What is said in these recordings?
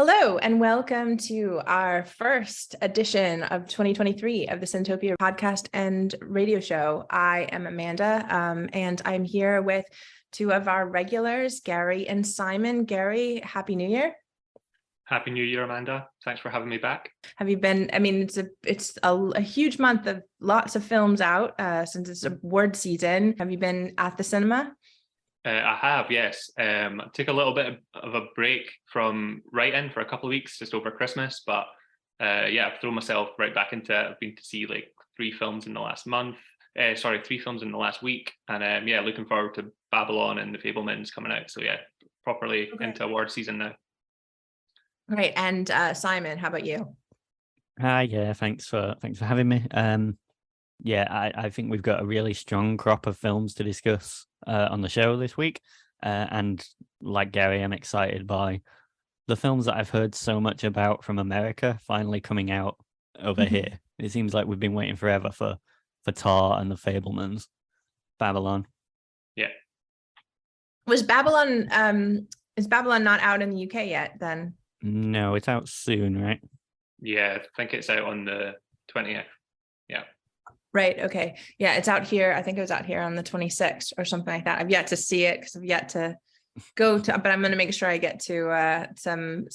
Hello, and welcome to our first edition of 2023 of the Cinetopia podcast and radio show. I am Amanda, and I'm here with two of our regulars, Gary and Simon. Gary, Happy New Year. Happy New Year, Amanda. Thanks for having me back. Have you been, it's a huge month of lots of films out since it's award season. Have you been at the cinema? I have, yes. I took a little bit of a break from writing for a couple of weeks just over Christmas, but I've thrown myself right back into it. I've been to see like three films in the last week, and looking forward to Babylon and The Fabelmans coming out. So properly into award season now. Right, and Simon, how about you? Hi, thanks for having me. I think we've got a really strong crop of films to discuss on the show this week. And like Gary, I'm excited by the films that I've heard so much about from America finally coming out over here. It seems like we've been waiting forever for Tar and The Fabelmans. Babylon. Yeah. Is Babylon not out in the UK yet then? No, it's out soon, right? Yeah, I think it's out on the 20th. Yeah. Right. Okay. Yeah, it's out here. I think it was out here on the 26th or something like that. I've yet to see it because I've yet to go to, but I'm going to make sure I get to some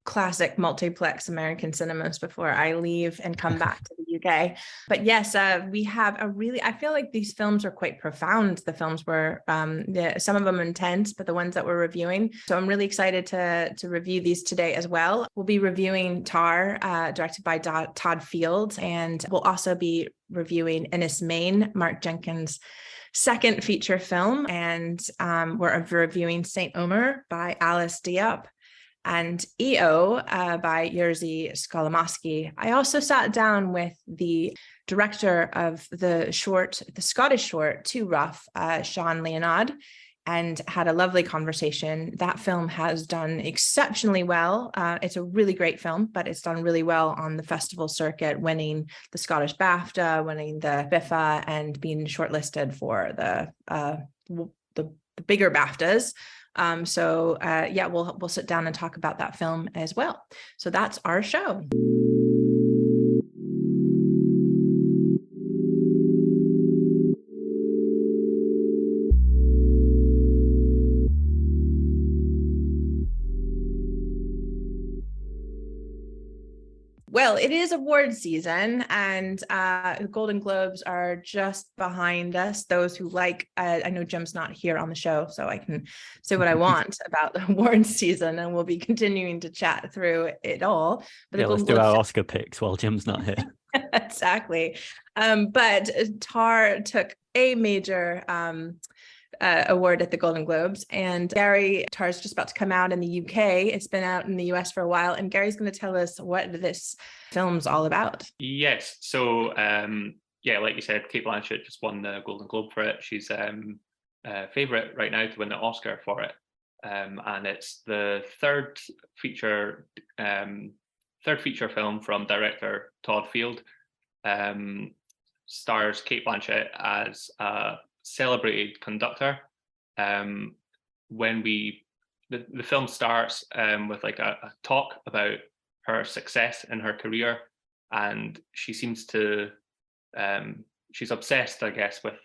classic multiplex American cinemas before I leave and come back to the UK. But yes, we have I feel like these films are quite profound. The films were, some of them intense, but the ones that we're reviewing. So I'm really excited to review these today as well. We'll be reviewing Tar, directed by Todd Field, and we'll also be reviewing Enys, Mark Jenkins' second feature film. And we're reviewing Saint Omer by Alice Diop, and EO by Jerzy Skolimowski. I also sat down with the director of the Scottish short, Too Rough, Sean Leonard, and had a lovely conversation. That film has done exceptionally well. It's a really great film, but it's done really well on the festival circuit, winning the Scottish BAFTA, winning the BIFA, and being shortlisted for the bigger BAFTAs. We'll sit down and talk about that film as well. So that's our show. Well, it is award season, and the Golden Globes are just behind us. Those who I know Jim's not here on the show, so I can say what I want about the award season, and we'll be continuing to chat through it all. But let's do our Oscar picks while Jim's not here. Exactly. But Tar took a major award at the Golden Globes, and Gary, Tar's just about to come out in the UK. It's been out in the US for a while, and Gary's going to tell us what this film's all about. Yes. So like you said, Cate Blanchett just won the Golden Globe for it. She's favorite right now to win the Oscar for it, and it's the third feature film from director Todd Field. Stars Cate Blanchett as a celebrated conductor. When the film starts with like a talk about her success in her career, and she seems to she's obsessed, I guess, with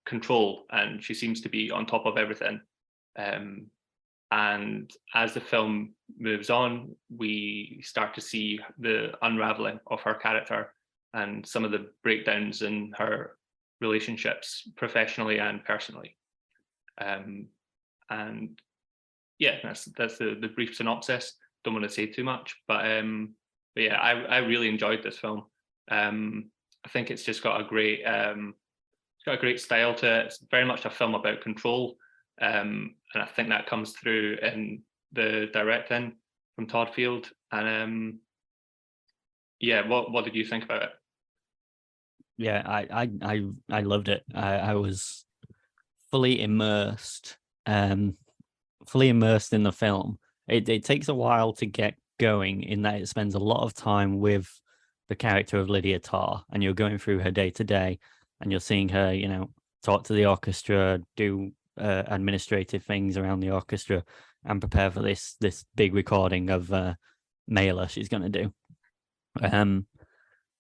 control, and she seems to be on top of everything. And as the film moves on, we start to see the unraveling of her character and some of the breakdowns in her relationships, professionally and personally. That's the brief synopsis. Don't want to say too much, but I really enjoyed this film. I think it's just got a great style to it. It's very much a film about control, and I think that comes through in the directing from Todd Field. And what did you think about it? Yeah, I loved it. I was fully immersed in the film. It takes a while to get going, in that it spends a lot of time with the character of Lydia Tarr, and you're going through her day to day, and you're seeing her, talk to the orchestra, do administrative things around the orchestra and prepare for this big recording of Mailer she's going to do.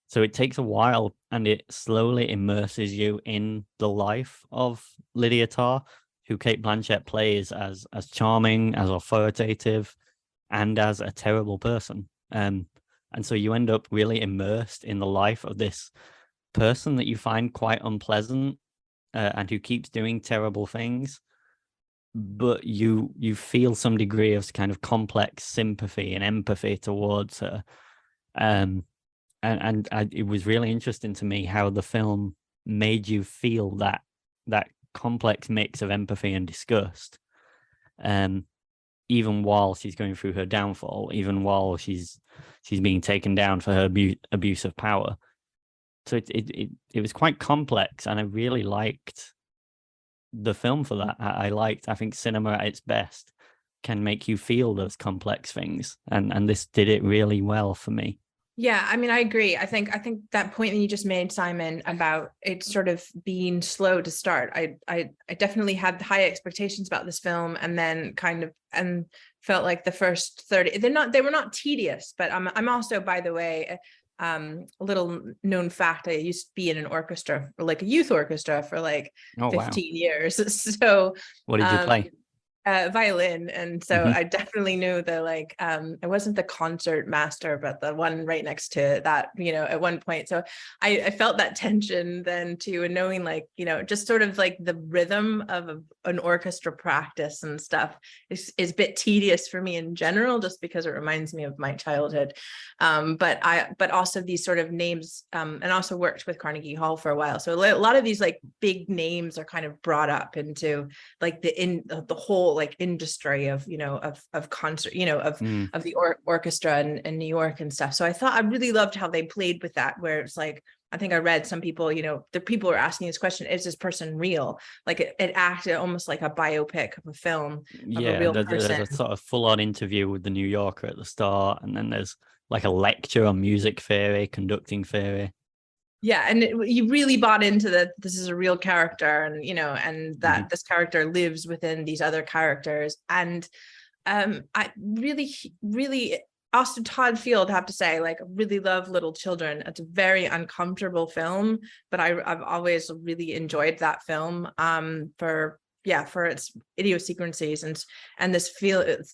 So it takes a while, and it slowly immerses you in the life of Lydia Tarr, who Cate Blanchett plays as charming, as authoritative, and as a terrible person. And so you end up really immersed in the life of this person that you find quite unpleasant, and who keeps doing terrible things. But you feel some degree of kind of complex sympathy and empathy towards her. It was really interesting to me how the film made you feel that complex mix of empathy and disgust, even while she's going through her downfall, even while she's being taken down for her abuse of power. So it was quite complex, and I really liked the film for that. I think cinema at its best can make you feel those complex things, and this did it really well for me. Yeah, I mean, I agree. I think that point that you just made, Simon, about it sort of being slow to start. I definitely had high expectations about this film, and then and felt like the first 30, they were not tedious, but I'm also, by the way, a little known fact, I used to be in an orchestra, or like a youth orchestra, for like 15 years. So what did you play? Violin. And so I definitely knew it wasn't the concert master, but the one right next to that, at one point. So I felt that tension then too, and knowing just sort of like the rhythm of an orchestra practice and stuff is a bit tedious for me in general, just because it reminds me of my childhood. But also these sort of names, and also worked with Carnegie Hall for a while. So a lot of these like big names are kind of brought up into like the whole like industry of concert, of the orchestra in New York and stuff. So I really loved how they played with that, where it's like, I think I read some people, the people are asking this question, is this person real? Like it acted almost like a biopic of a film of a real person. There's a sort of full-on interview with the New Yorker at the start, and then there's like a lecture on music theory, conducting theory. Yeah, and you really bought into that this is a real character, and and that this character lives within these other characters. And I really also Todd Field, have to say, like, really love Little Children. It's a very uncomfortable film, but I've always really enjoyed that film for its idiosyncrasies and this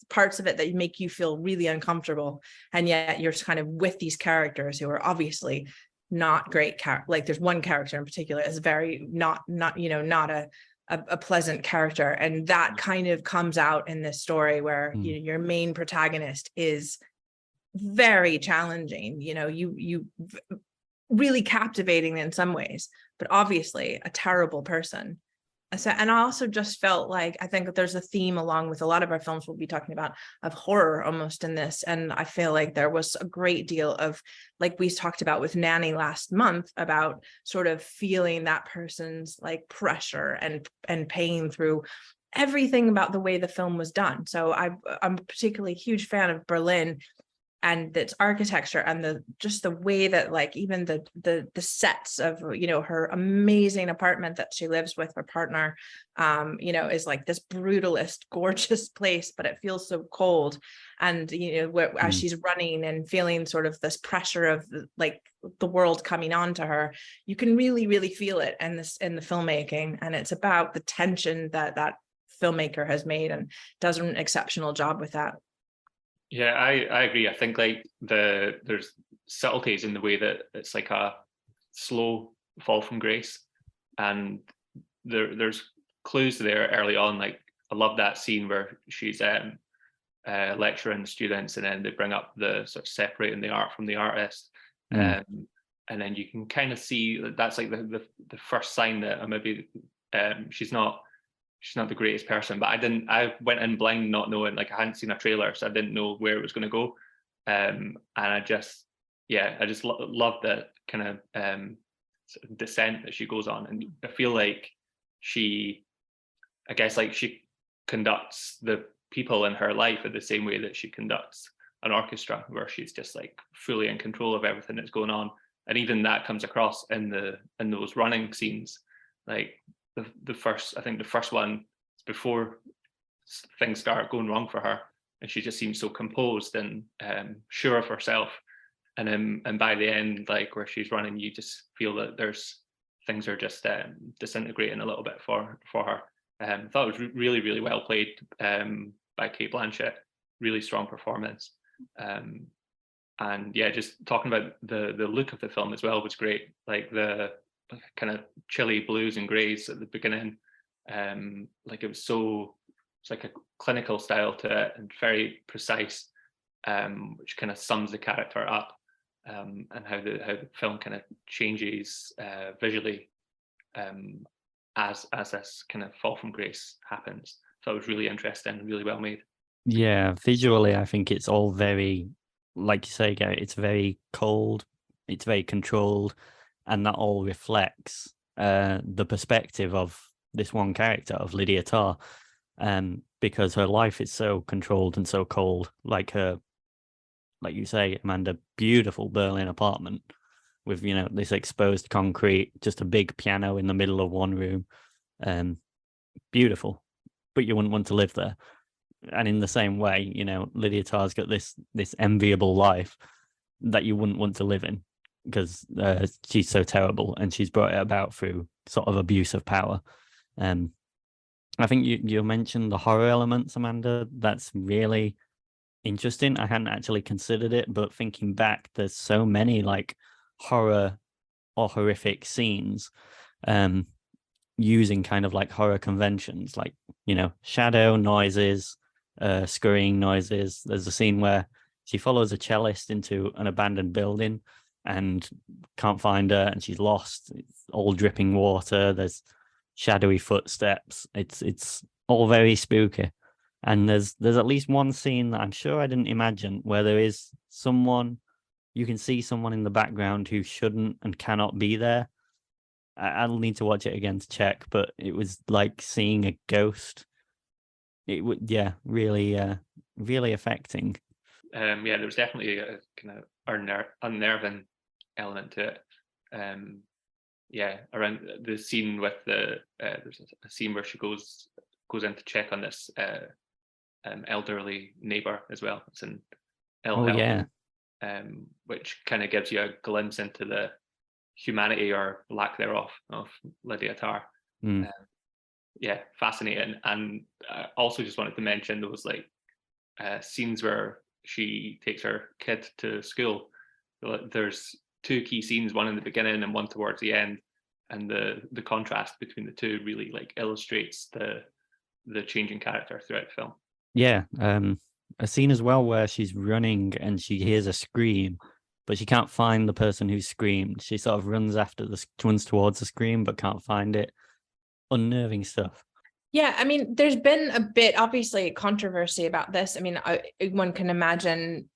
parts of it that make you feel really uncomfortable, and yet you're kind of with these characters who are obviously not great like there's one character in particular is very not a pleasant character, and that kind of comes out in this story where your main protagonist is very challenging, you really captivating in some ways, but obviously a terrible person. So, and I also just felt like, I think that there's a theme along with a lot of our films we'll be talking about of horror almost in this. And I feel like there was a great deal of, like we talked about with Nanny last month, about sort of feeling that person's like pressure and pain through everything about the way the film was done. So I'm particularly a huge fan of Berlin and its architecture, and the way that like even the sets of her amazing apartment that she lives with her partner is like this brutalist gorgeous place, but it feels so cold. And as she's running and feeling sort of this pressure of the world coming on to her, you can really feel it in the filmmaking. And it's about the tension that filmmaker has made and does an exceptional job with that. Yeah, I agree. I think like there's subtleties in the way that it's like a slow fall from grace, and there's clues there early on. Like I love that scene where she's lecturing students, and then they bring up the sort of separating the art from the artist, and then you can kind of see that's like the first sign that maybe she's not the greatest person. But I went in blind, not knowing, like I hadn't seen a trailer, so I didn't know where it was going to go. And I just love the kind of sort of descent that she goes on. And I feel like she conducts the people in her life in the same way that she conducts an orchestra, where she's just like fully in control of everything that's going on. And even that comes across in those running scenes. Like the first one before things start going wrong for her, and she just seems so composed and sure of herself. And by the end, like where she's running, you just feel that things are just disintegrating a little bit for her. Thought it was really, really well played by Kate Blanchett. Really strong performance. And yeah, just talking about the look of the film as well was great. Like the kind of chilly blues and greys at the beginning. Like it's like a clinical style to it and very precise, which kind of sums the character up. And how the film kind of changes visually as this kind of fall from grace happens. So it was really interesting, really well made. Yeah, visually, I think it's all very, like you say, Gary, it's very cold, it's very controlled, and that all reflects the perspective of this one character, of Lydia Tarr, because her life is so controlled and so cold, like you say, Amanda, beautiful Berlin apartment with, this exposed concrete, just a big piano in the middle of one room. Beautiful, but you wouldn't want to live there. And in the same way, Lydia Tarr's got this enviable life that you wouldn't want to live in because she's so terrible and she's brought it about through sort of abuse of power. I think you mentioned the horror elements, Amanda. That's really interesting. I hadn't actually considered it, but thinking back, there's so many like horror or horrific scenes using kind of like horror conventions, like shadow noises, scurrying noises. There's a scene where she follows a cellist into an abandoned building and can't find her, and she's lost. It's all dripping water. There's shadowy footsteps. It's all very spooky. And there's at least one scene that I'm sure I didn't imagine where there is someone, you can see someone in the background who shouldn't and cannot be there. I'll need to watch it again to check, but it was like seeing a ghost. It would, yeah, really, really affecting. Yeah, there was definitely a kind of unnerving element to it. Yeah, around the scene with there's a scene where she goes in to check on this elderly neighbor as well. It's in ill health, yeah, which kind of gives you a glimpse into the humanity or lack thereof of Lydia Tarr. Yeah, fascinating. And also just wanted to mention there was like scenes where she takes her kid to school. There's two key scenes, one in the beginning and one towards the end, and the contrast between the two really like illustrates the changing character throughout the film. Yeah, a scene as well where she's running and she hears a scream, but she can't find the person who screamed. She sort of runs towards the scream, but can't find it. Unnerving stuff. Yeah, I mean, there's been a bit, obviously, controversy about this. I mean, one can imagine,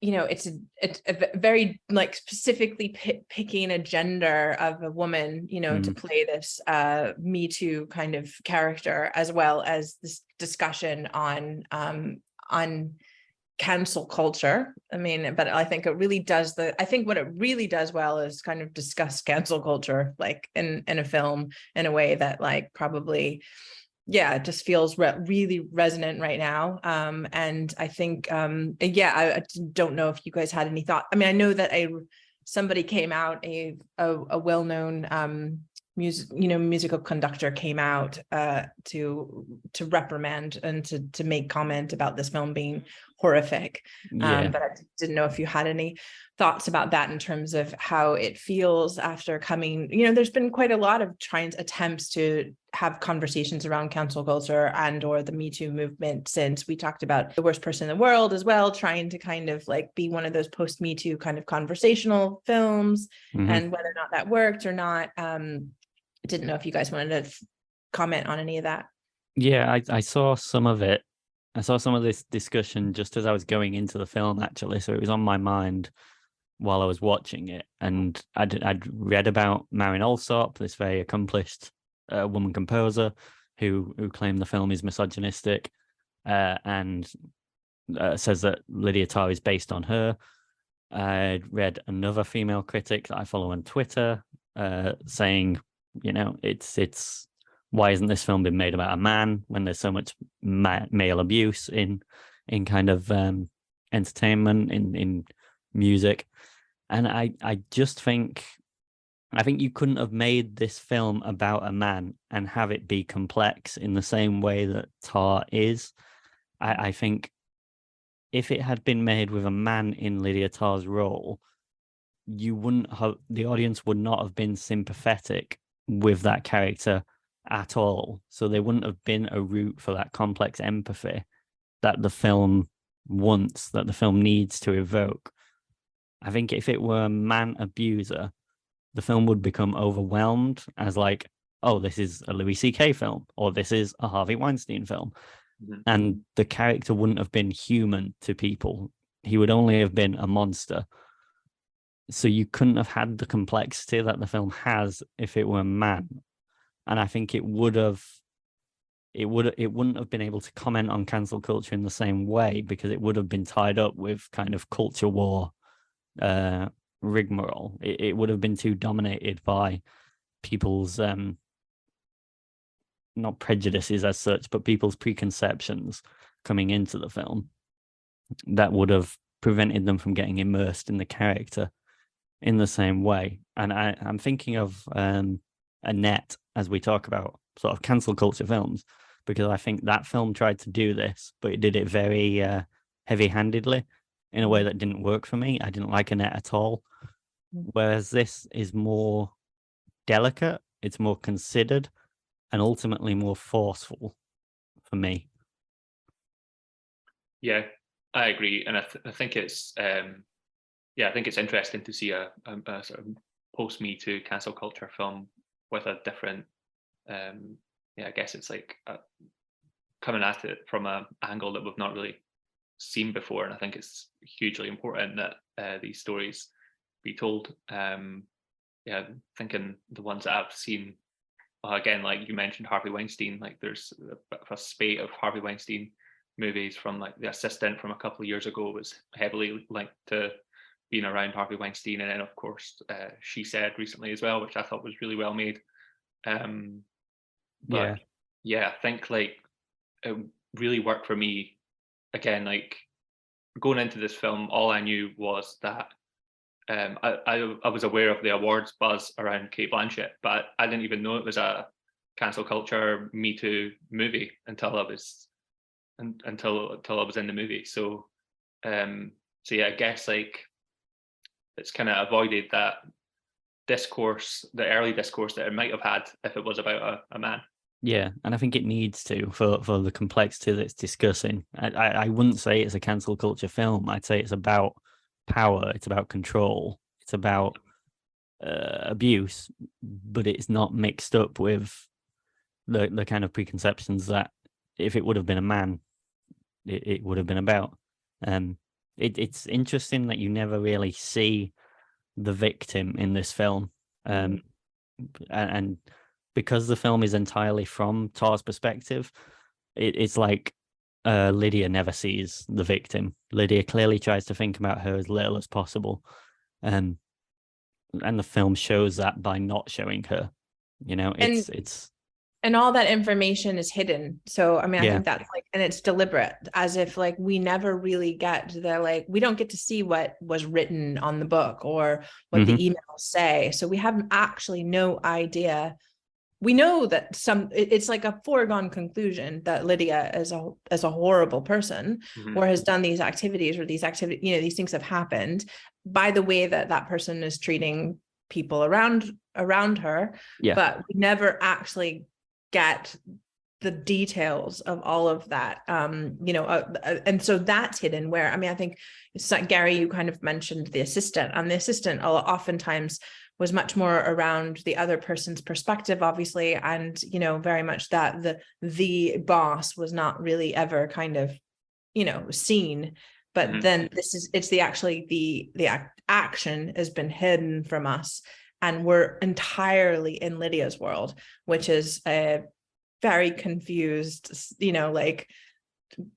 it's a very like specifically picking a gender of a woman, to play this Me Too kind of character, as well as this discussion on cancel culture. I mean, but I think it really does I think what it really does well is kind of discuss cancel culture, like in a film in a way that like probably, yeah, it just feels really resonant right now. And I think, I don't know if you guys had any thought. I mean, I know that somebody came out, a well-known musical conductor came out to reprimand and to make comment about this film being horrific. But I didn't know if you had any thoughts about that in terms of how it feels after coming. There's been quite a lot of attempts to have conversations around cancel culture and or the Me Too movement, since we talked about The Worst Person in the World as well, trying to kind of like be one of those post Me Too kind of conversational films, and whether or not that worked or not. I didn't know if you guys wanted to comment on any of that. Yeah, I saw some of it. I saw some of this discussion just as I was going into the film, actually. So it was on my mind while I was watching it. And I'd read about Marin Alsop, this very accomplished woman composer who claimed the film is misogynistic and says that Lydia Tarr is based on her. I read another female critic that I follow on Twitter saying, it's why isn't this film been made about a man when there's so much male abuse in kind of entertainment, in music? And I just think you couldn't have made this film about a man and have it be complex in the same way that Tar is. I think if it had been made with a man in Lydia Tarr's role, the audience would not have been sympathetic with that character at all. So there wouldn't have been a route for that complex empathy that the film wants, that the film needs to evoke. I think if it were a man abuser, the film would become overwhelmed as like, oh, this is a Louis C.K. film, or this is a Harvey Weinstein film. Mhm. And the character wouldn't have been human to people. He would only have been a monster. So you couldn't have had the complexity that the film has if it were a man. And I think it wouldn't have been able to comment on cancel culture in the same way, because it would have been tied up with kind of culture war rigmarole. It would have been too dominated by people's not prejudices as such, but people's preconceptions coming into the film that would have prevented them from getting immersed in the character in the same way. And I'm thinking of Annette as we talk about sort of cancel culture films, because I think that film tried to do this, but it did it very heavy-handedly in a way that didn't work for me. I didn't like Annette at all. Whereas this is more delicate, it's more considered, and ultimately more forceful for me. Yeah, I agree, and I think it's I think it's interesting to see a sort of post Me Too cancel culture film with a different I guess it's like coming at it from an angle that we've not really seen before, and I think it's hugely important that these stories be told. Thinking the ones that I've seen, again, like you mentioned Harvey Weinstein, like there's a bit of a spate of Harvey Weinstein movies. From like The Assistant from a couple of years ago was heavily linked to being around Harvey Weinstein, and then of course She Said recently as well, which I thought was really well made. But I think like it really worked for me. Again, like going into this film, all I knew was that I was aware of the awards buzz around Kate Blanchett, but I didn't even know it was a cancel culture Me Too movie until I was in the movie. So I guess like it's kind of avoided that discourse, the early discourse that it might have had if it was about a man. Yeah, and I think it needs to for the complexity that it's discussing. I wouldn't say it's a cancel culture film. I'd say it's about power. It's about control. It's about abuse, but it's not mixed up with the kind of preconceptions that if it would have been a man, it would have been about. It's interesting that you never really see the victim in this film, and because the film is entirely from Tar's perspective, it's like Lydia never sees the victim. Lydia clearly tries to think about her as little as possible, and the film shows that by not showing her. You know, it's and all that information is hidden. So I mean, I Yeah. think that's like, and it's deliberate, as if like we never really get the, like, we don't get to see what was written on the book or what the emails say. So we have actually no idea. We know that it's like a foregone conclusion that Lydia is a horrible person, or has done these activities, or these things have happened by the way that that person is treating people around her. Yeah. But we never actually get the details of all of that, and so that's hidden. Where, I mean, I think it's like, Gary, you kind of mentioned The Assistant, and The Assistant oftentimes was much more around the other person's perspective, obviously, and very much that the boss was not really ever kind of seen. But then it's the action has been hidden from us, and we're entirely in Lydia's world, which is a very confused,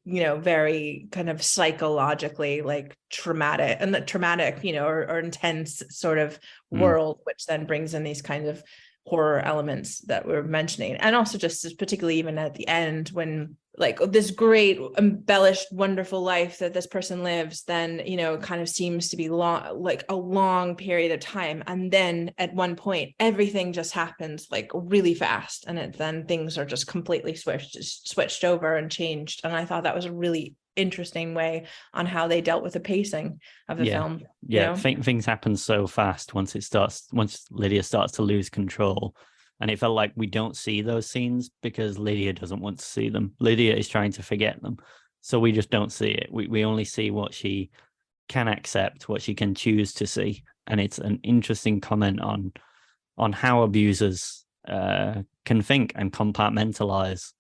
very kind of psychologically like traumatic or intense sort of world, which then brings in these kinds of horror elements that we're mentioning. And also just particularly even at the end, when like this great embellished wonderful life that this person lives, then kind of seems to be long, like a long period of time, and then at one point everything just happens like really fast, and then things are just completely switched over and changed. And I thought that was a really interesting way on how they dealt with the pacing of the film. Things happen so fast once Lydia starts to lose control. And it felt like we don't see those scenes because Lydia doesn't want to see them. Lydia is trying to forget them. So we just don't see it. We only see what she can accept, what she can choose to see. And it's an interesting comment on how abusers can think and compartmentalize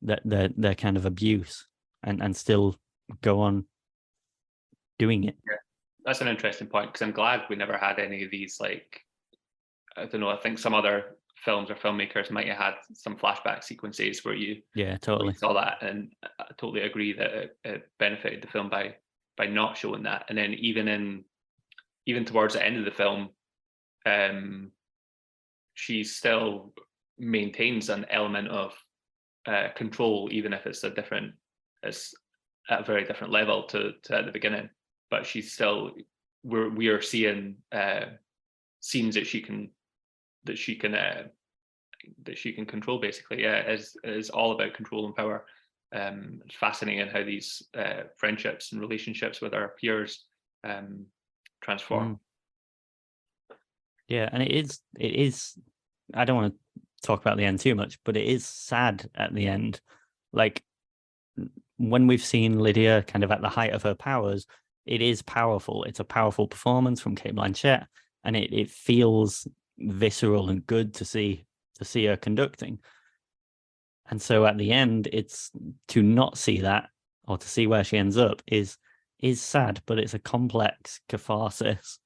their kind of abuse and still go on doing it. Yeah, that's an interesting point, because I'm glad we never had any of these, like, I don't know, I think some other films or filmmakers might have had some flashback sequences where you totally saw that, and I totally agree that it benefited the film by not showing that. And then even towards the end of the film, she still maintains an element of control, even if it's at a very different level to at the beginning. But she's still, we are seeing scenes that she can control, basically. Is all about control and power. It's fascinating how these friendships and relationships with our peers transform. Yeah, and it is I don't want to talk about the end too much, but it is sad at the end. Like, when we've seen Lydia kind of at the height of her powers, it is powerful. It's a powerful performance from Cate Blanchett, and it feels visceral and good to see her conducting. And so at the end, it's to not see that, or to see where she ends up, is sad, but it's a complex catharsis.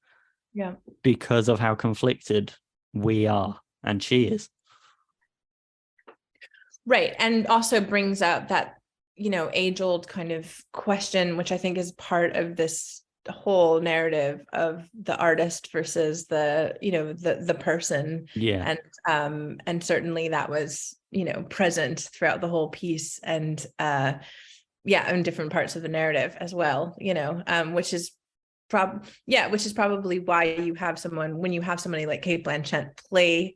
Yeah. Because of how conflicted we are and she is. Right. And also brings up that, age-old kind of question, which I think is part of this whole narrative of the artist versus the person. Yeah. And certainly that was, present throughout the whole piece, and in different parts of the narrative as well, which is probably why when you have somebody like Cate Blanchett play,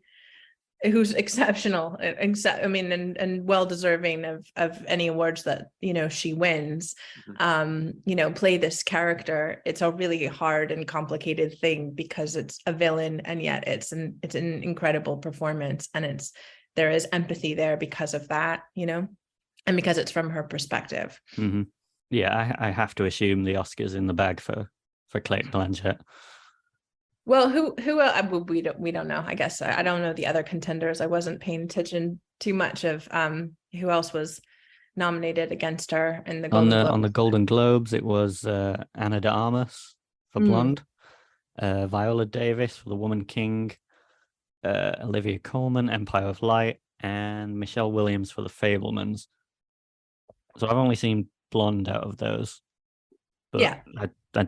who's exceptional, and well deserving of any awards that she wins, play this character. It's a really hard and complicated thing because it's a villain, and yet it's an incredible performance, and there is empathy there because of that, and because it's from her perspective. Mm-hmm. Yeah, I have to assume the Oscar's in the bag for Cate Blanchett. Well, who we don't know. I guess I don't know the other contenders. I wasn't paying attention too much of who else was nominated against her in the Golden Globes. On the Golden Globes, it was Ana de Armas for Blonde, Viola Davis for The Woman King, Olivia Colman, Empire of Light, and Michelle Williams for The Fabelmans. So I've only seen Blonde out of those, but I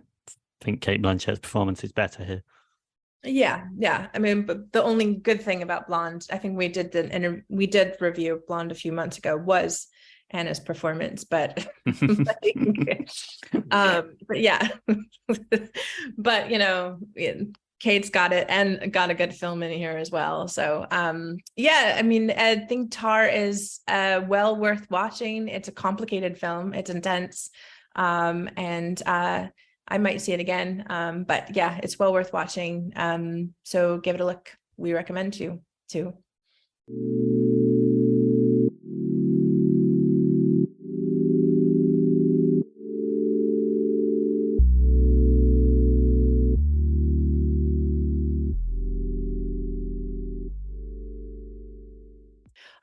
think Cate Blanchett's performance is better here. Yeah. But the only good thing about Blonde, I think we did review Blonde a few months ago, was Anna's performance, but Kate's got it, and got a good film in here as well. So I think Tar is well worth watching. It's a complicated film. It's intense, and I might see it again. But yeah, it's well worth watching. So give it a look. We recommend you too.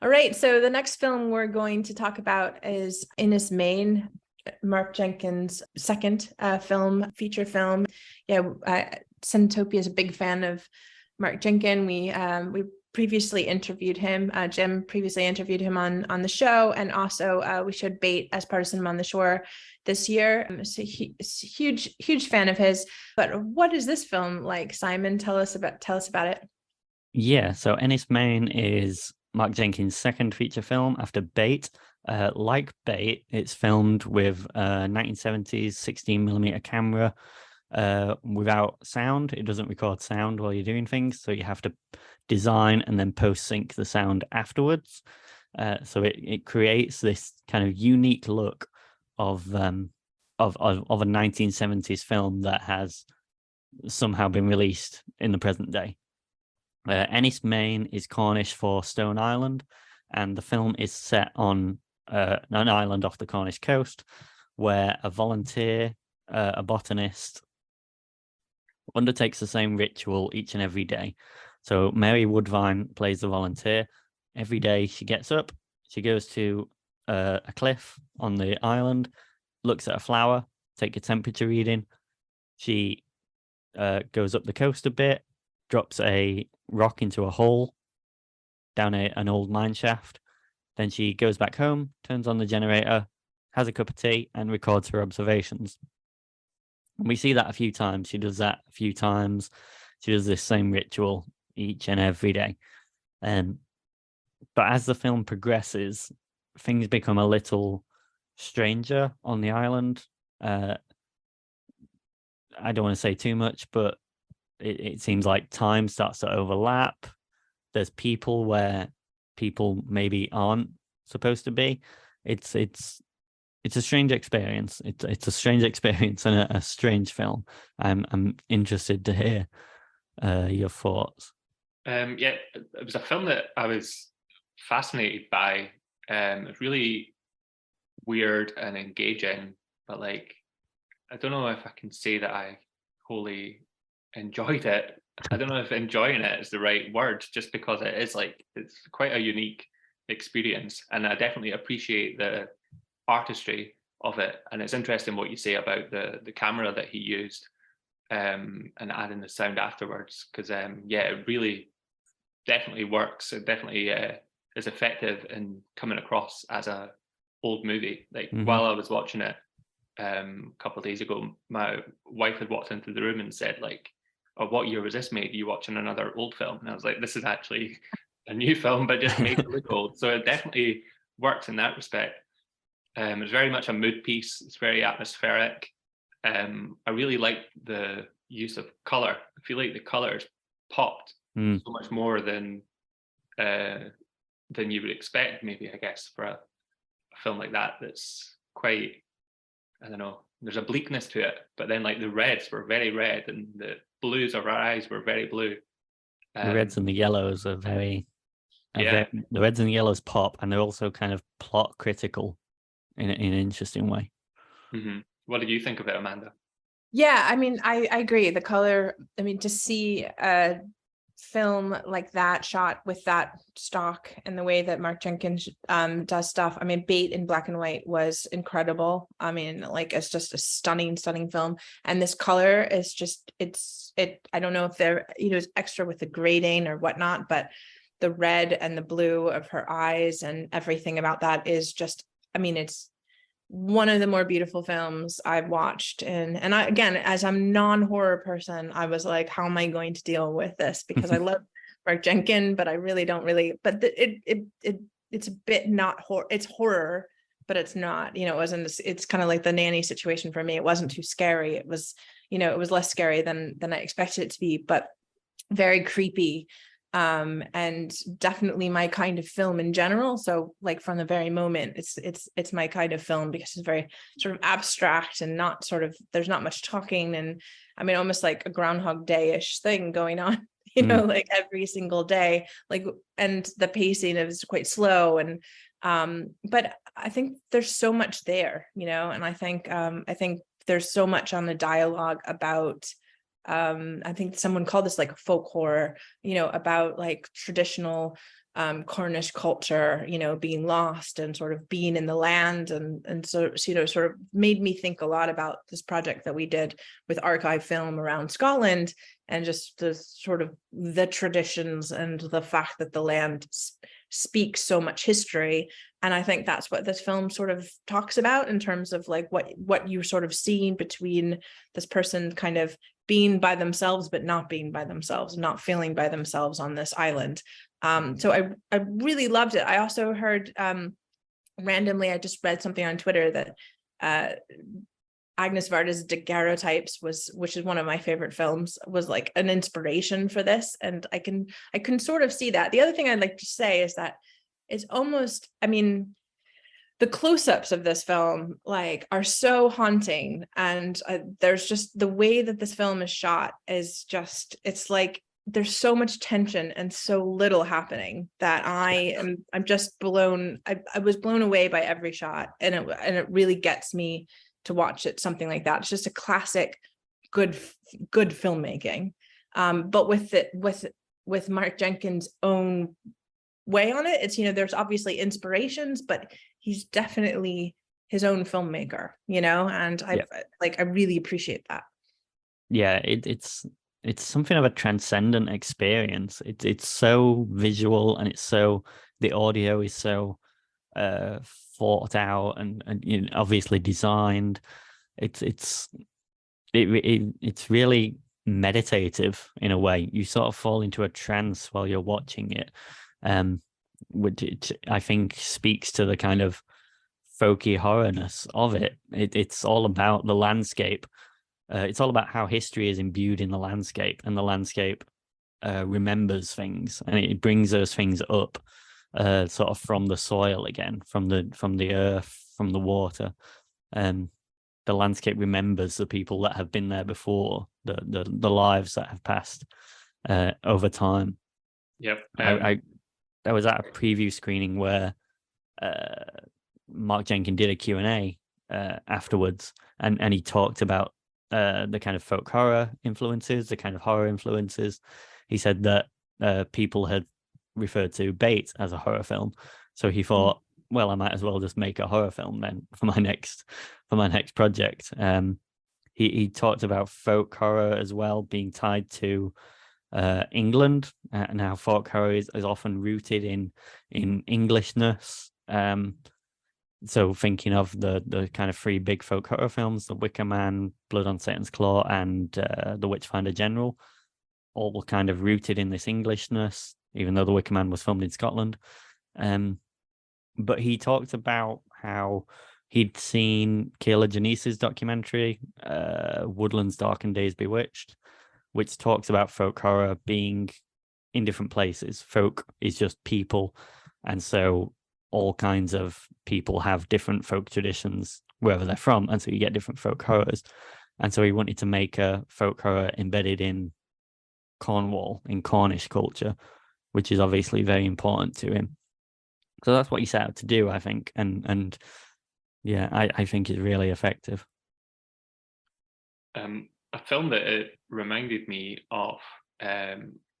All right, so the next film we're going to talk about is Enys, Mark Jenkins' second feature film. Cinetopia is a big fan of Mark Jenkins. We previously interviewed him. Jim previously interviewed him on the show, and also we showed Bait as part of Cinema on the Shore this year. So huge fan of his. But what is this film like? Simon, tell us about it. Yeah, so Enys Men is Mark Jenkins' second feature film after Bait. Like Bait, it's filmed with a 1970s 16mm camera without sound. It doesn't record sound while you're doing things, so you have to design and then post sync the sound afterwards. So it creates this kind of unique look of a 1970s film that has somehow been released in the present day. Enys Men is Cornish for Stone Island, and the film is set on an island off the Cornish coast where a volunteer, a botanist, undertakes the same ritual each and every day. So Mary Woodvine plays the volunteer. Every day she gets up, she goes to a cliff on the island, looks at a flower, take a temperature reading. She goes up the coast a bit, drops a rock into a hole down an old mine shaft. Then she goes back home, turns on the generator, has a cup of tea, and records her observations. And we see that a few times. She does that a few times. She does this same ritual each and every day. But as the film progresses, things become a little stranger on the island. I don't want to say too much, but it seems like time starts to overlap. There's people where people maybe aren't supposed to be. It's a strange experience. It's a strange experience and a strange film. I'm interested to hear your thoughts. Yeah, it was a film that I was fascinated by. It's really weird and engaging, but like, I don't know if I can say that I wholly enjoyed it. I don't know if enjoying it is the right word, just because it is like, it's quite a unique experience, and I definitely appreciate the artistry of it. And it's interesting what you say about the camera that he used, and adding the sound afterwards, because yeah, it really definitely works. It definitely is effective in coming across as a old movie. Like while I was watching it a couple of days ago, my wife had walked into the room and said like, "Oh, what year was this made? Are you watching another old film?" And I was like, "This is actually a new film, but just made to look old." So it definitely works in that respect. It's very much a mood piece. It's very atmospheric. I really like the use of color. I feel like the colors popped so much more than you would expect, maybe, I guess, for a film like that. That's quite, I don't know, there's a bleakness to it, but then like the reds were very red and the blues of our eyes were very blue. The reds and the yellows are very, yeah. The reds and the yellows pop, and they're also kind of plot critical in an interesting way. Mm-hmm. What did you think of it, Amanda? Yeah, I mean, I agree. The color, I mean, to see a film like that shot with that stock and the way that Mark Jenkins does stuff. I mean, Bait in black and white was incredible. I mean, like, it's just a stunning film. And this color is just, I don't know if they're, it's extra with the grading or whatnot, but the red and the blue of her eyes and everything about that is just, I mean, it's one of the more beautiful films I've watched. And I, again, as I'm non-horror person, I was like, how am I going to deal with this? Because I love Mark Jenkins, but I really don't but it's a bit not horror. It's horror, but it's not, it wasn't, it's kind of like the nanny situation for me. It wasn't too scary. It was, it was less scary than I expected it to be, but very creepy. And definitely my kind of film in general. So like from the very moment, it's my kind of film, because it's very sort of abstract and not sort of, there's not much talking, and I mean almost like a Groundhog Day-ish thing going on, like every single day, like, and the pacing is quite slow, and but I think there's so much there, and I think there's so much on the dialogue about I think someone called this like folk horror, about like traditional Cornish culture, being lost and sort of being in the land, and so sort of made me think a lot about this project that we did with Archive Film around Scotland, and just the sort of the traditions and the fact that the land speaks so much history. And I think that's what this film sort of talks about in terms of like what you're sort of seeing between this person kind of being by themselves, but not being by themselves, not feeling by themselves on this island. So I really loved it. I also heard randomly, I just read something on Twitter that Agnes Varda's daguerreotypes which is one of my favorite films, was like an inspiration for this. And I can sort of see that. The other thing I'd like to say is that it's almost, I mean, the close-ups of this film like are so haunting, and there's just the way that this film is shot is just, it's like there's so much tension and so little happening that I'm just blown. I was blown away by every shot, and it really gets me to watch it. Something like that. It's just a classic, good filmmaking. But with Mark Jenkins' own way on it, it's, you know, there's obviously inspirations, but he's definitely his own filmmaker, you know, and I really appreciate that. Yeah, it's something of a transcendent experience. It's so visual, and it's so, the audio is so thought out and you know, obviously designed. It's really meditative in a way. You sort of fall into a trance while you're watching it, which I think speaks to the kind of folky horrorness of it. It's all about the landscape. It's all about how history is imbued in the landscape, and the landscape remembers things, and it brings those things up sort of from the soil again, from the earth, from the water. The landscape remembers the people that have been there before, the lives that have passed over time. Yep. I was at a preview screening where Mark Jenkins did a Q&A afterwards, and he talked about the kind of folk horror influences, the kind of horror influences. He said that people had referred to Bait as a horror film, so he thought, well, I might as well just make a horror film then for my next project. He talked about folk horror as well being tied to England, and how folk horror is often rooted in Englishness. So thinking of the kind of three big folk horror films, The Wicker Man, Blood on Satan's Claw, and The Witchfinder General, all kind of rooted in this Englishness, even though The Wicker Man was filmed in Scotland. But he talked about how he'd seen Kayla Janice's documentary, Woodlands Dark and Days Bewitched, which talks about folk horror being in different places. Folk is just people, and so all kinds of people have different folk traditions wherever they're from, and so you get different folk horrors. And so he wanted to make a folk horror embedded in Cornwall, in Cornish culture, which is obviously very important to him. So that's what he set out to do, I think, and yeah, I think it's really effective. A film that it reminded me of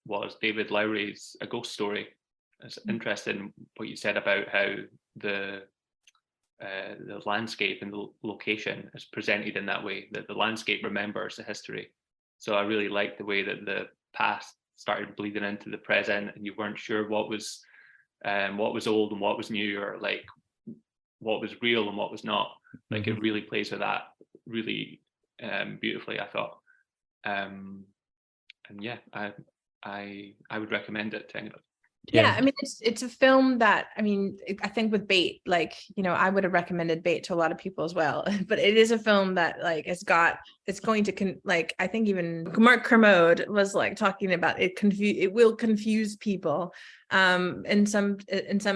was David Lowry's A Ghost Story. It's interesting what you said about how the landscape and the location is presented in that way, that the landscape remembers the history. So I really liked the way that the past started bleeding into the present, and you weren't sure what was old and what was new, or like what was real and what was not. Like it really plays with that really beautifully, I thought. And yeah, I would recommend it to anybody. Yeah, I mean, it's a film that, I mean, I think with Bait, like, you know, I would have recommended Bait to a lot of people as well, but it is a film that like it's going to like, I think even Mark Kermode was like talking about it will confuse people in some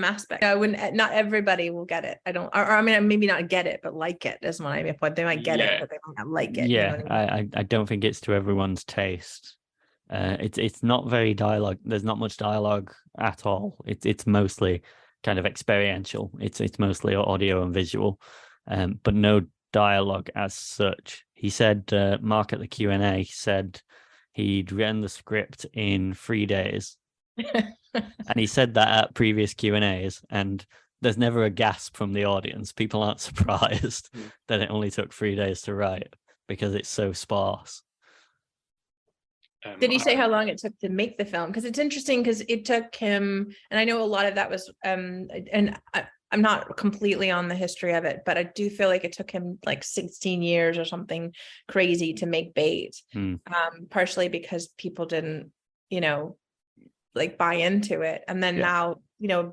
aspect. When not everybody will get it. I mean, maybe not get it, but like it is what I mean. They might get it, but they might not like it. Yeah, you know what I mean? I don't think it's to everyone's taste. It's not very dialogue. There's not much dialogue at all. It's mostly kind of experiential. It's mostly audio and visual, but no dialogue as such. He said, Mark at the Q&A said he'd written the script in 3 days, and he said that at previous Q&As, and there's never a gasp from the audience. People aren't surprised that it only took 3 days to write because it's so sparse. Did he say how long it took to make the film? Because it's interesting, because it took him, and I know a lot of that was, and I'm not completely on the history of it, but I do feel like it took him like 16 years or something crazy to make Bait. Partially because people didn't, like buy into it. And then now,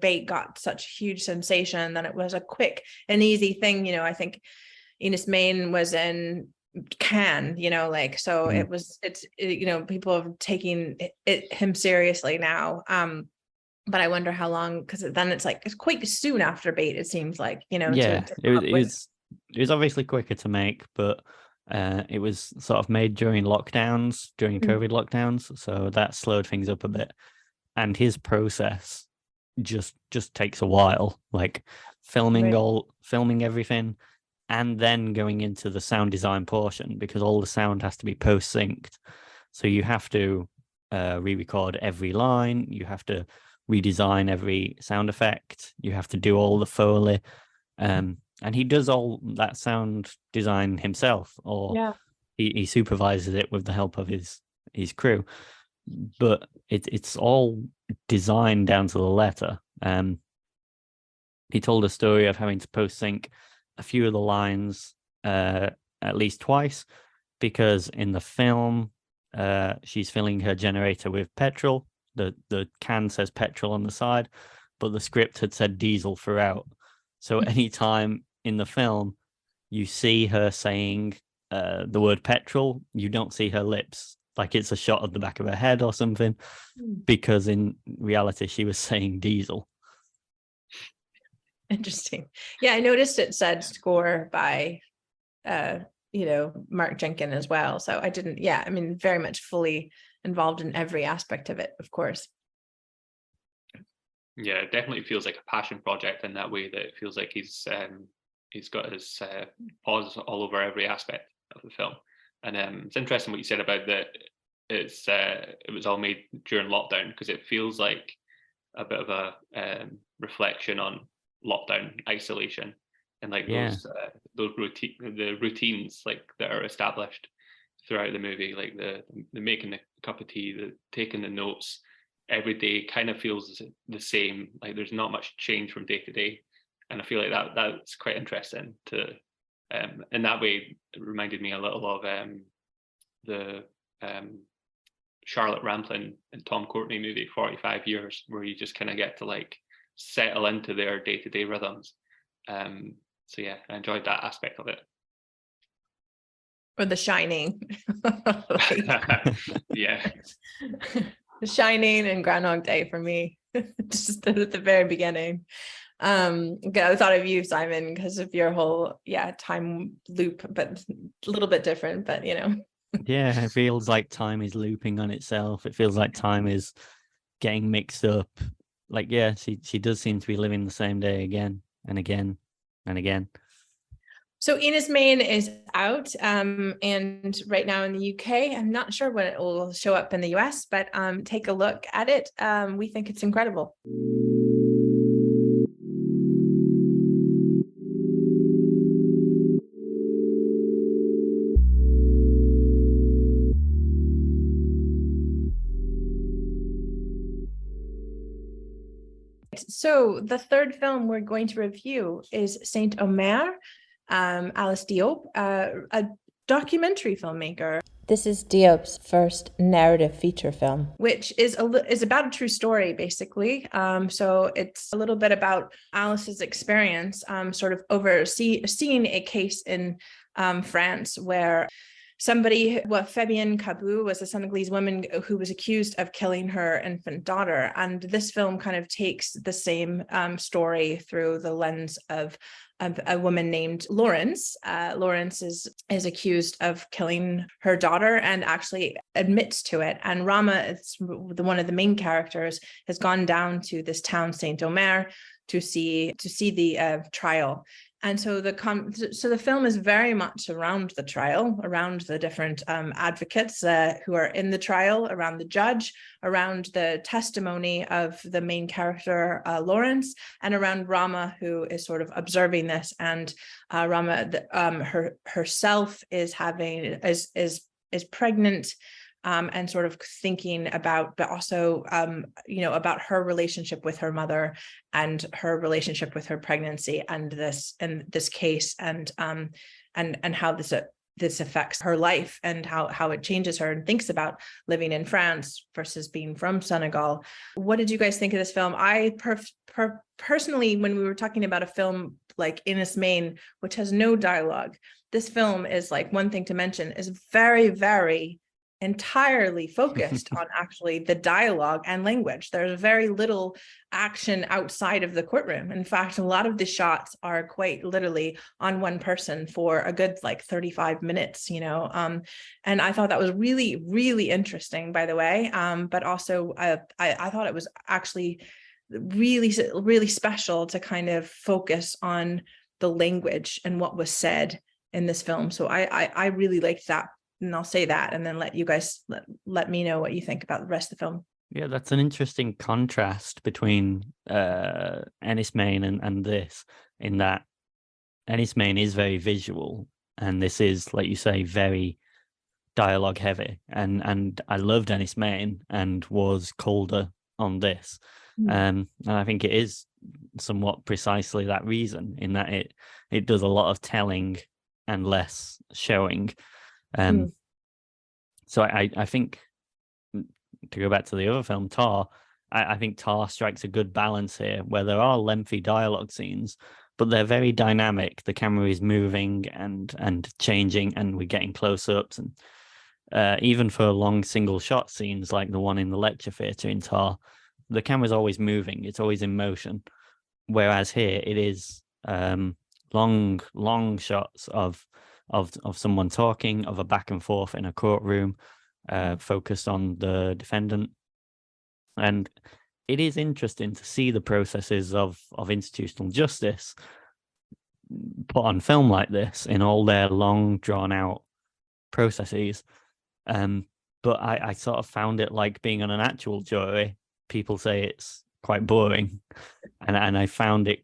Bait got such a huge sensation, then it was a quick and easy thing. I think Enys Men was in Cannes, people are taking him seriously now. But I wonder how long, because then it's quite soon after Bait, it seems like, Yeah, to it was obviously quicker to make, but it was sort of made during lockdowns, during COVID lockdowns, so that slowed things up a bit. And his process just takes a while, like filming everything, and then going into the sound design portion, because all the sound has to be post synced. So you have to re-record every line, you have to redesign every sound effect, you have to do all the Foley, and he does all that sound design himself, or he supervises it with the help of his crew. But it's all designed down to the letter. He told a story of having to post sync a few of the lines at least twice, because in the film she's filling her generator with petrol. The can says petrol on the side, but the script had said diesel throughout. So anytime in the film you see her saying the word petrol, you don't see her lips, like it's a shot of the back of her head or something, because in reality she was saying diesel. Interesting. Yeah, I noticed it said score by Mark Jenkins as well. So I didn't, very much fully involved in every aspect of it, of course. Yeah, it definitely feels like a passion project in that way, that it feels like he's got his paws all over every aspect of the film. And it's interesting what you said about that it was all made during lockdown, because it feels like a bit of a reflection on lockdown isolation, and like those routines like that are established throughout the movie, like the making the cup of tea, the taking the notes every day kind of feels the same. Like there's not much change from day to day, and I feel like that's quite interesting to in that way. It reminded me a little of the Charlotte Rampling and Tom Courtenay movie 45 Years, where you just kind of get to like settle into their day-to-day rhythms. So yeah, I enjoyed that aspect of it. Or The Shining. Yeah. The Shining and Groundhog Day for me, just at the very beginning. I thought of you, Simon, because of your whole time loop, but a little bit different, but Yeah, it feels like time is looping on itself. It feels like time is getting mixed up. Like, yeah, she does seem to be living the same day again and again and again. So Enys Men is out, and right now in the UK. I'm not sure when it will show up in the US, but take a look at it. We think it's incredible. So the third film we're going to review is Saint Omer, Alice Diop, a documentary filmmaker. This is Diop's first narrative feature film, which is about a true story, basically. So it's a little bit about Alice's experience, sort of seeing a case in France where Fabienne Cabou was a Senegalese woman who was accused of killing her infant daughter. And this film kind of takes the same story through the lens of a woman named Lawrence. Lawrence is accused of killing her daughter and actually admits to it. And Rama, one of the main characters, has gone down to this town, Saint Omer, to see the trial. And so the film is very much around the trial, around the different advocates who are in the trial, around the judge, around the testimony of the main character, Lawrence, and around Rama, who is sort of observing this. And Rama herself is pregnant and sort of thinking about, but also, about her relationship with her mother and her relationship with her pregnancy and this case, and how this affects her life, and how it changes her, and thinks about living in France versus being from Senegal. What did you guys think of this film? I personally, when we were talking about a film like Enys, which has no dialogue, this film is, like, one thing to mention, is very, very entirely focused on actually the dialogue and language. There's very little action outside of the courtroom. In fact, a lot of the shots are quite literally on one person for a good 35 minutes, and I thought that was really, really interesting, by the way. But also I thought it was actually really, really special to kind of focus on the language and what was said in this film. So I really liked that. And I'll say that, and then let you guys let me know what you think about the rest of the film. Yeah, that's an interesting contrast between Enys and this, in that Enys is very visual, and this is, like you say, very dialogue heavy. And I loved Enys and was colder on this. And I think it is somewhat precisely that reason, in that it does a lot of telling and less showing. So I think, to go back to the other film, Tar, I think Tar strikes a good balance here, where there are lengthy dialogue scenes, but they're very dynamic. The camera is moving and changing, and we're getting close-ups. And even for long single shot scenes like the one in the lecture theatre in Tar, the camera's always moving. It's always in motion. Whereas here it is long shots of someone talking, of a back and forth in a courtroom, focused on the defendant. And it is interesting to see the processes of institutional justice put on film like this, in all their long drawn out processes. But I sort of found it like being on an actual jury. People say it's quite boring, and I found it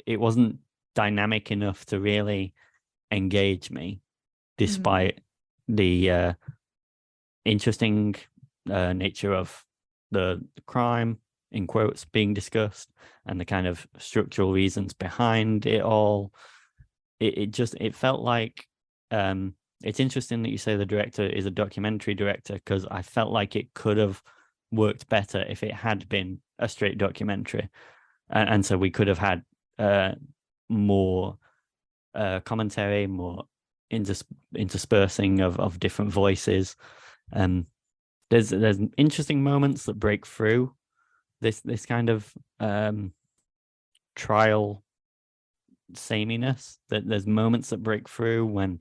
it wasn't dynamic enough to really engage me, despite the interesting nature of the crime, in quotes, being discussed, and the kind of structural reasons behind it all. It felt like, it's interesting that you say the director is a documentary director, because I felt like it could have worked better if it had been a straight documentary, and so we could have had more commentary, more interspersing of different voices. There's interesting moments that break through this kind of trial sameness. That there's moments that break through when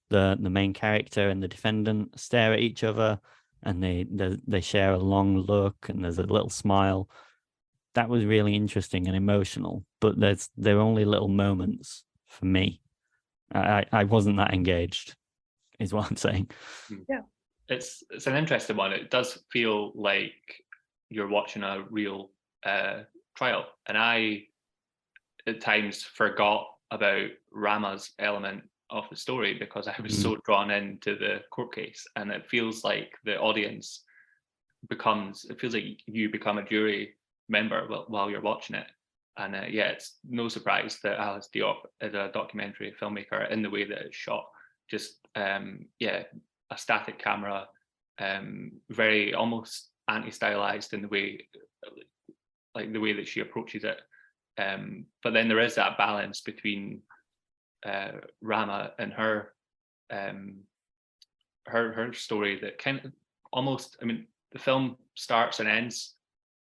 the main character and the defendant stare at each other, and they share a long look, and there's a little smile. That was really interesting and emotional, but there are only little moments for me. I wasn't that engaged, is what I'm saying. Yeah. It's an interesting one. It does feel like you're watching a real trial, and I at times forgot about Rama's element of the story because I was so drawn into the court case, and it feels like the audience it feels like you become a jury member while you're watching it. And it's no surprise that Alice Diop is a documentary filmmaker in the way that it's shot. Just a static camera, very almost anti-stylized in the way, like the way that she approaches it. But then there is that balance between Rama and her story that kind of almost, I mean, the film starts and ends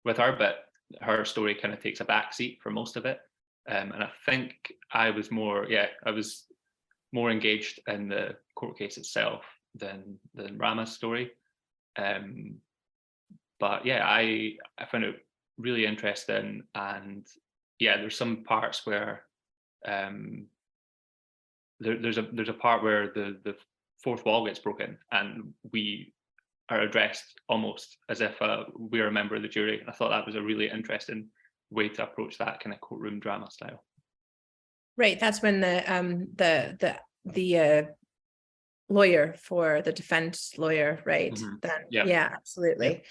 with her, but her story kind of takes a backseat for most of it. And I think I was more engaged in the court case itself than Rama's story. But yeah, I found it really interesting, and yeah, there's some parts where there's a part where the fourth wall gets broken, and we are addressed almost as if we're a member of the jury. And I thought that was a really interesting way to approach that kind of courtroom drama style. Right, that's when the lawyer for the defense lawyer, right? Mhm. Then Yeah. yeah, absolutely.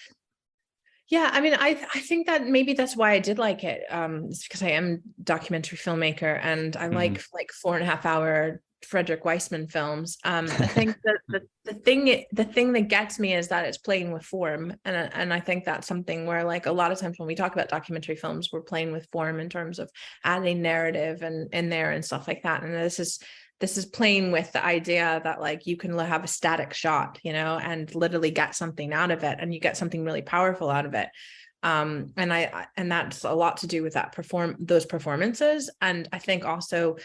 Yeah, I mean, I think that maybe that's why I did like it. It's because I am documentary filmmaker and I like 4.5 hour Frederick Weissman films. I think that the thing that gets me is that it's playing with form, and I think that's something where, like, a lot of times when we talk about documentary films, we're playing with form in terms of adding narrative and in there and stuff like that. And this is playing with the idea that, like, you can have a static shot, you know, and literally get something out of it, and you get something really powerful out of it. And that's a lot to do with those performances. And I think also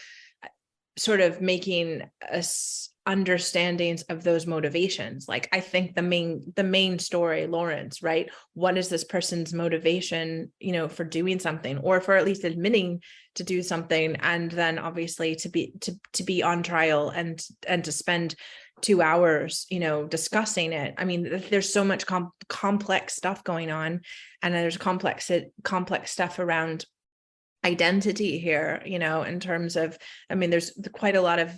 sort of making us understandings of those motivations. Like, I think the main story, Lawrence, right? What is this person's motivation, you know, for doing something, or for at least admitting to do something, and then obviously to be on trial and to spend 2 hours, you know, discussing it. I mean, there's so much complex stuff going on, and there's complex stuff around identity here, you know, in terms of, I mean, there's quite a lot of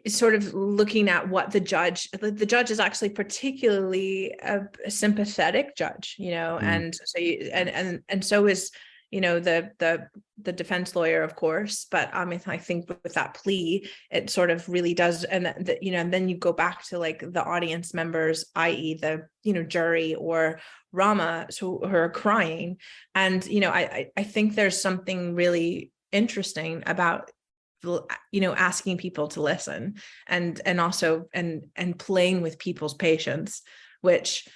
sort of looking at what the judge is actually particularly a sympathetic judge, you know, and so and so is, you know, the defense lawyer, of course. But I mean, I think with that plea, it sort of really does, and you know, and then you go back to, like, the audience members, i.e. the, you know, jury or Rama, who are crying. And, you know, I think there's something really interesting about, you know, asking people to listen, and also and playing with people's patience, which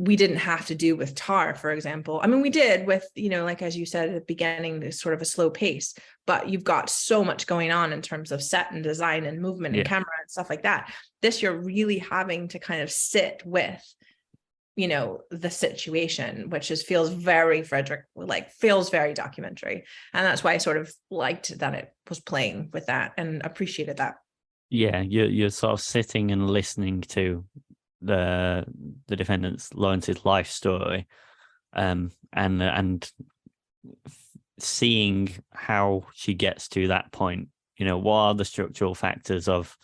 we didn't have to do with Tar, for example. I mean, we did with, you know, like, as you said at the beginning, this sort of a slow pace, but you've got so much going on in terms of set and design and movement and camera and stuff like that. This, you're really having to kind of sit with, you know, the situation, which feels very feels very documentary. And that's why I sort of liked that it was playing with that and appreciated that. Yeah, you're sort of sitting and listening to the defendant's, Lawrence's, life story, and seeing how she gets to that point. You know, what are the structural factors of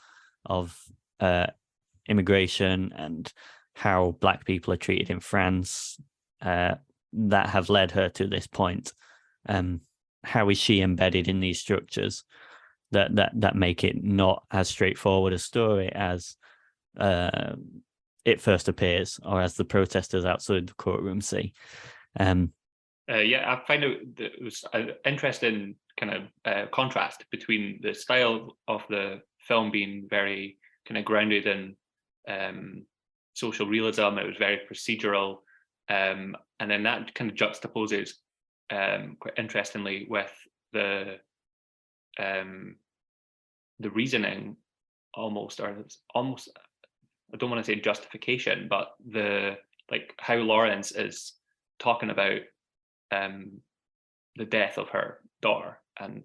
immigration and how Black people are treated in France that have led her to this point? How is she embedded in these structures that make it not as straightforward a story as it first appears, or as the protesters outside the courtroom see? Yeah, I find out that it was an interesting kind of contrast between the style of the film being very kind of grounded in social realism. It was very procedural, and then that kind of juxtaposes quite interestingly with the reasoning, almost, or it's almost, I don't want to say justification, but the, like, how Lawrence is talking about the death of her daughter, and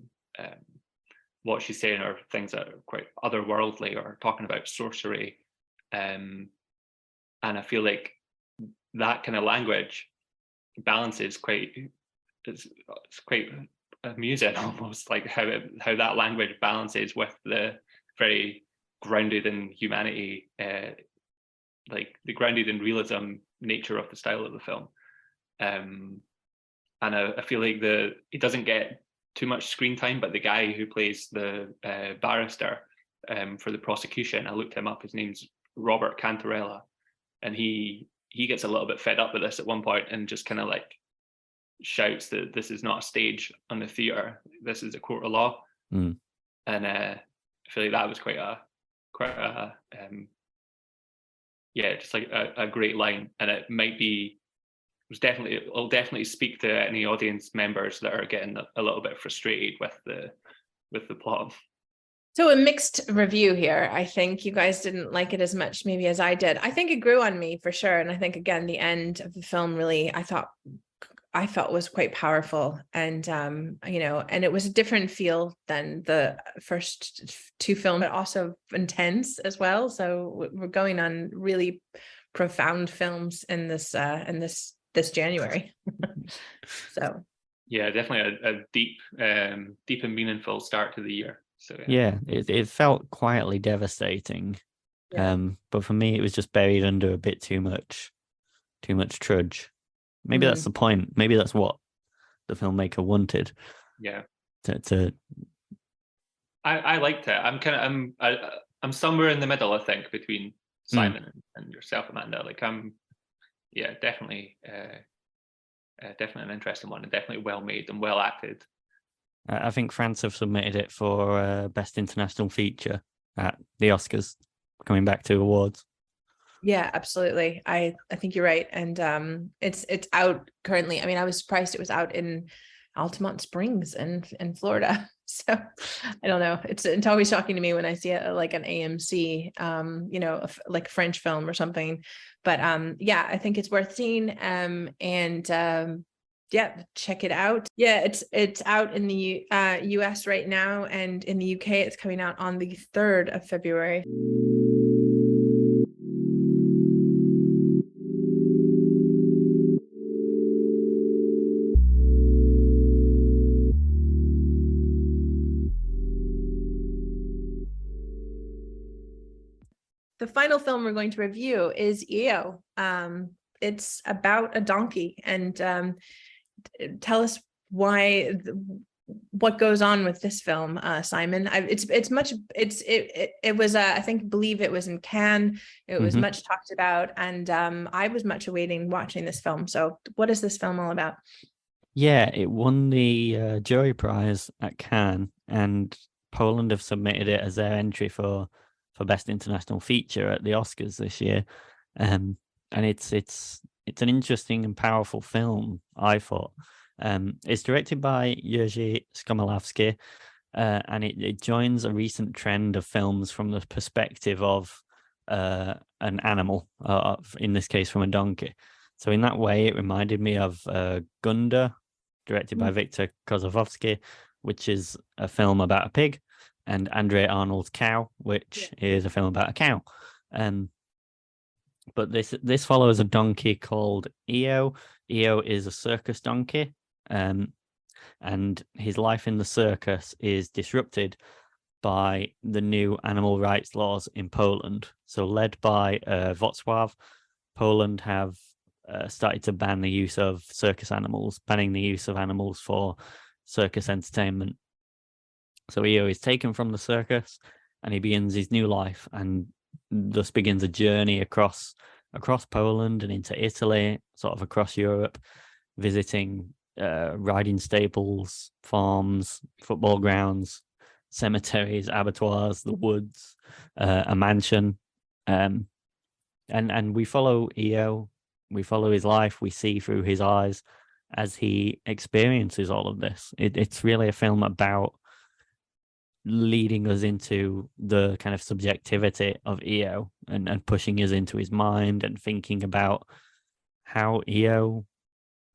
what she's saying are things that are quite otherworldly, or talking about sorcery, and I feel like that kind of language balances quite, it's quite amusing almost, like how that language balances with the very grounded in humanity, like the grounded in realism nature of the style of the film. And I feel like it doesn't get too much screen time, but the guy who plays the barrister for the prosecution, I looked him up, his name's Robert Cantarella, and he gets a little bit fed up with this at one point and just kind of like shouts that this is not a stage on the theatre, this is a court of law. And I feel like that was quite a yeah, just like a great line, and it'll definitely speak to any audience members that are getting a little bit frustrated with the plot. So a mixed review here. I think you guys didn't like it as much maybe as I did. I think it grew on me for sure. And I think, again, the end of the film really, I felt was quite powerful. And, you know, and it was a different feel than the first two films, but also intense as well. So we're going on really profound films in this January. So yeah, definitely a deep and meaningful start to the year. So yeah, it felt quietly devastating Yeah. But for me, it was just buried under a bit too much trudge. Maybe that's Mm. the point. Maybe that's what the filmmaker wanted Yeah, to I liked it. I'm somewhere in the middle, I think, between Simon and yourself, Amanda. Like yeah, definitely, definitely an interesting one, and definitely well made and well acted. I think France have submitted it for Best International Feature at the Oscars, coming back to awards. Yeah, absolutely. I think you're right. And it's out currently. I mean, I was surprised it was out in Altamont Springs in Florida. So I don't know. It's always shocking to me when I see it like an AMC, like a French film or something. But yeah, I think it's worth seeing. Yeah, check it out. Yeah, it's out in the US right now, and in the UK it's coming out on the 3rd of February. The final film we're going to review is EO. It's about a donkey, and tell us what goes on with this film, Simon. It was believe it was in Cannes. It was much talked about, and I was much awaiting watching this film. So, what is this film all about? Yeah, it won the jury prize at Cannes, and Poland have submitted it as their entry for Best International Feature at the Oscars this year. And it's an interesting and powerful film, I thought. It's directed by Jerzy Skomolowski, and it joins a recent trend of films from the perspective of an animal, in this case from a donkey. So in that way, it reminded me of Gunda, directed by Victor Kozlovsky, which is a film about a pig, and Andrea Arnold's Cow, which is a film about a cow. But this follows a donkey called Eo. Eo is a circus donkey, and his life in the circus is disrupted by the new animal rights laws in Poland. So led by Wrocław, Poland have started to ban the use of circus animals, banning the use of animals for circus entertainment. So Eo is taken from the circus and he begins his new life, and thus begins a journey across Poland and into Italy, sort of across Europe, visiting riding stables, farms, football grounds, cemeteries, abattoirs, the woods, a mansion. And we follow Eo, we follow his life, we see through his eyes as he experiences all of this. It's really a film about leading us into the kind of subjectivity of Eo, and pushing us into his mind and thinking about how Eo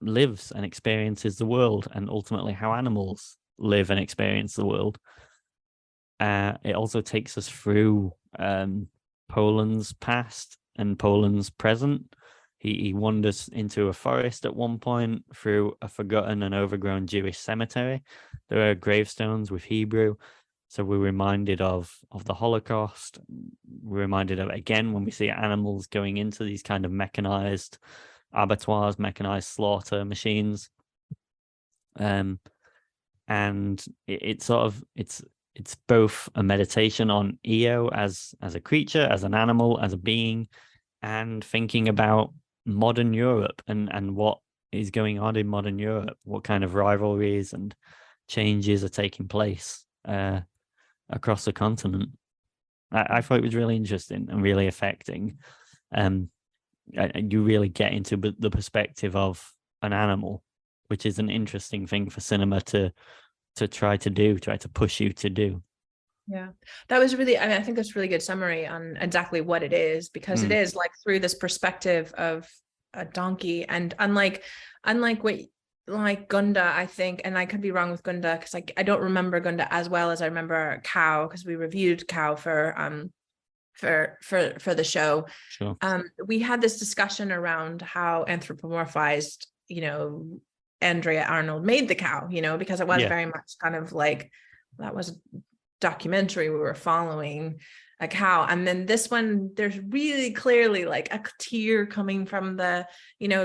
lives and experiences the world, and ultimately how animals live and experience the world. It also takes us through Poland's past and Poland's present. He wanders into a forest at one point, through a forgotten and overgrown Jewish cemetery. There are gravestones with Hebrew. So we're reminded of the Holocaust. We're reminded of, again, when we see animals going into these kind of mechanized abattoirs, mechanized slaughter machines. And it's both a meditation on Eo as a creature, as an animal, as a being, and thinking about modern Europe and what is going on in modern Europe, what kind of rivalries and changes are taking place across the continent. I thought it was really interesting and really affecting. You really get into the perspective of an animal, which is an interesting thing for cinema to try to push you to do. Yeah, that was really, I think that's a really good summary on exactly what it is, because it is like through this perspective of a donkey, and unlike what, like Gunda, I think, and I could be wrong with Gunda because I don't remember Gunda as well as I remember Cow, because we reviewed Cow for the show. Sure. We had this discussion around how anthropomorphized, Andrea Arnold made the cow, because it was very much kind of like, that was a documentary we were following, a cow. And then this one, there's really clearly like a tear coming from the,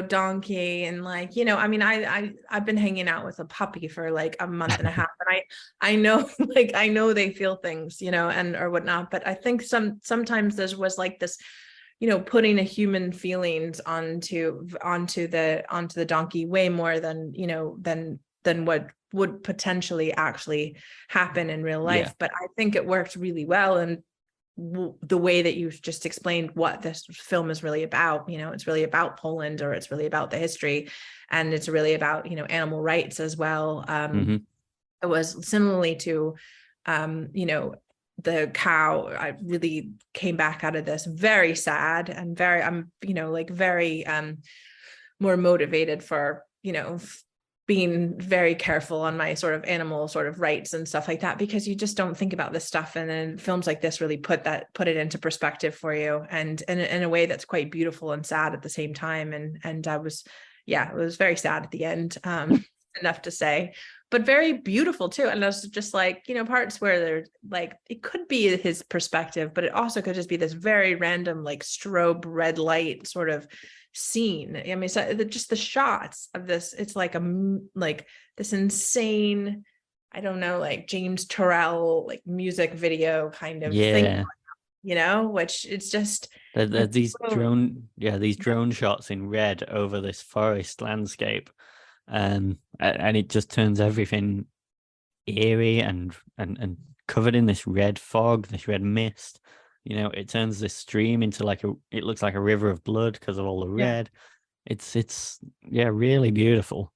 donkey. And like, I mean, I've been hanging out with a puppy for like a month and a half, and I know, like, I know they feel things, and or whatnot. But I think sometimes there was like this, putting a human feelings onto the donkey way more than, than what would potentially actually happen in real life. Yeah. But I think it worked really well. And the way that you've just explained what this film is really about, it's really about Poland, or it's really about the history, and it's really about, animal rights as well. It was similarly to, the cow. I really came back out of this very sad and very, like very more motivated for, being very careful on my sort of animal sort of rights and stuff like that, because you just don't think about this stuff. And then films like this really put it into perspective for you, and in a way that's quite beautiful and sad at the same time. And I was, it was very sad at the end, enough to say, but very beautiful too. And there's just like, parts where there's like, it could be his perspective, but it also could just be this very random, like strobe red light sort of scene. I mean, so just the shots of this, it's like this insane, I don't know, like James Turrell, like music video kind of thing, which it's just there's these drone shots in red over this forest landscape, and it just turns everything eerie and covered in this red fog, this red mist. It turns this stream into it looks like a river of blood because of all the red. It's really beautiful.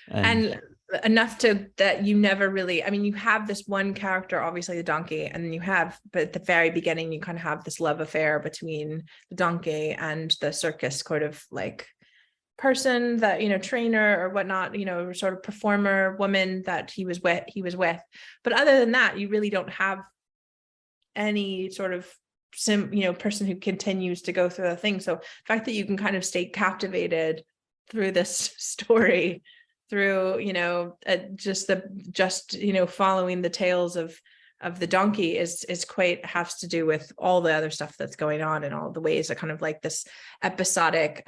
And enough that you never really, I mean, you have this one character, obviously the donkey, and then but at the very beginning, you kind of have this love affair between the donkey and the circus sort of like person that, trainer or whatnot, sort of performer woman that he was with. But other than that, you really don't have any sort of person who continues to go through the thing. So the fact that you can kind of stay captivated through this story, through following the tales of the donkey is quite, has to do with all the other stuff that's going on, and all the ways that kind of like this episodic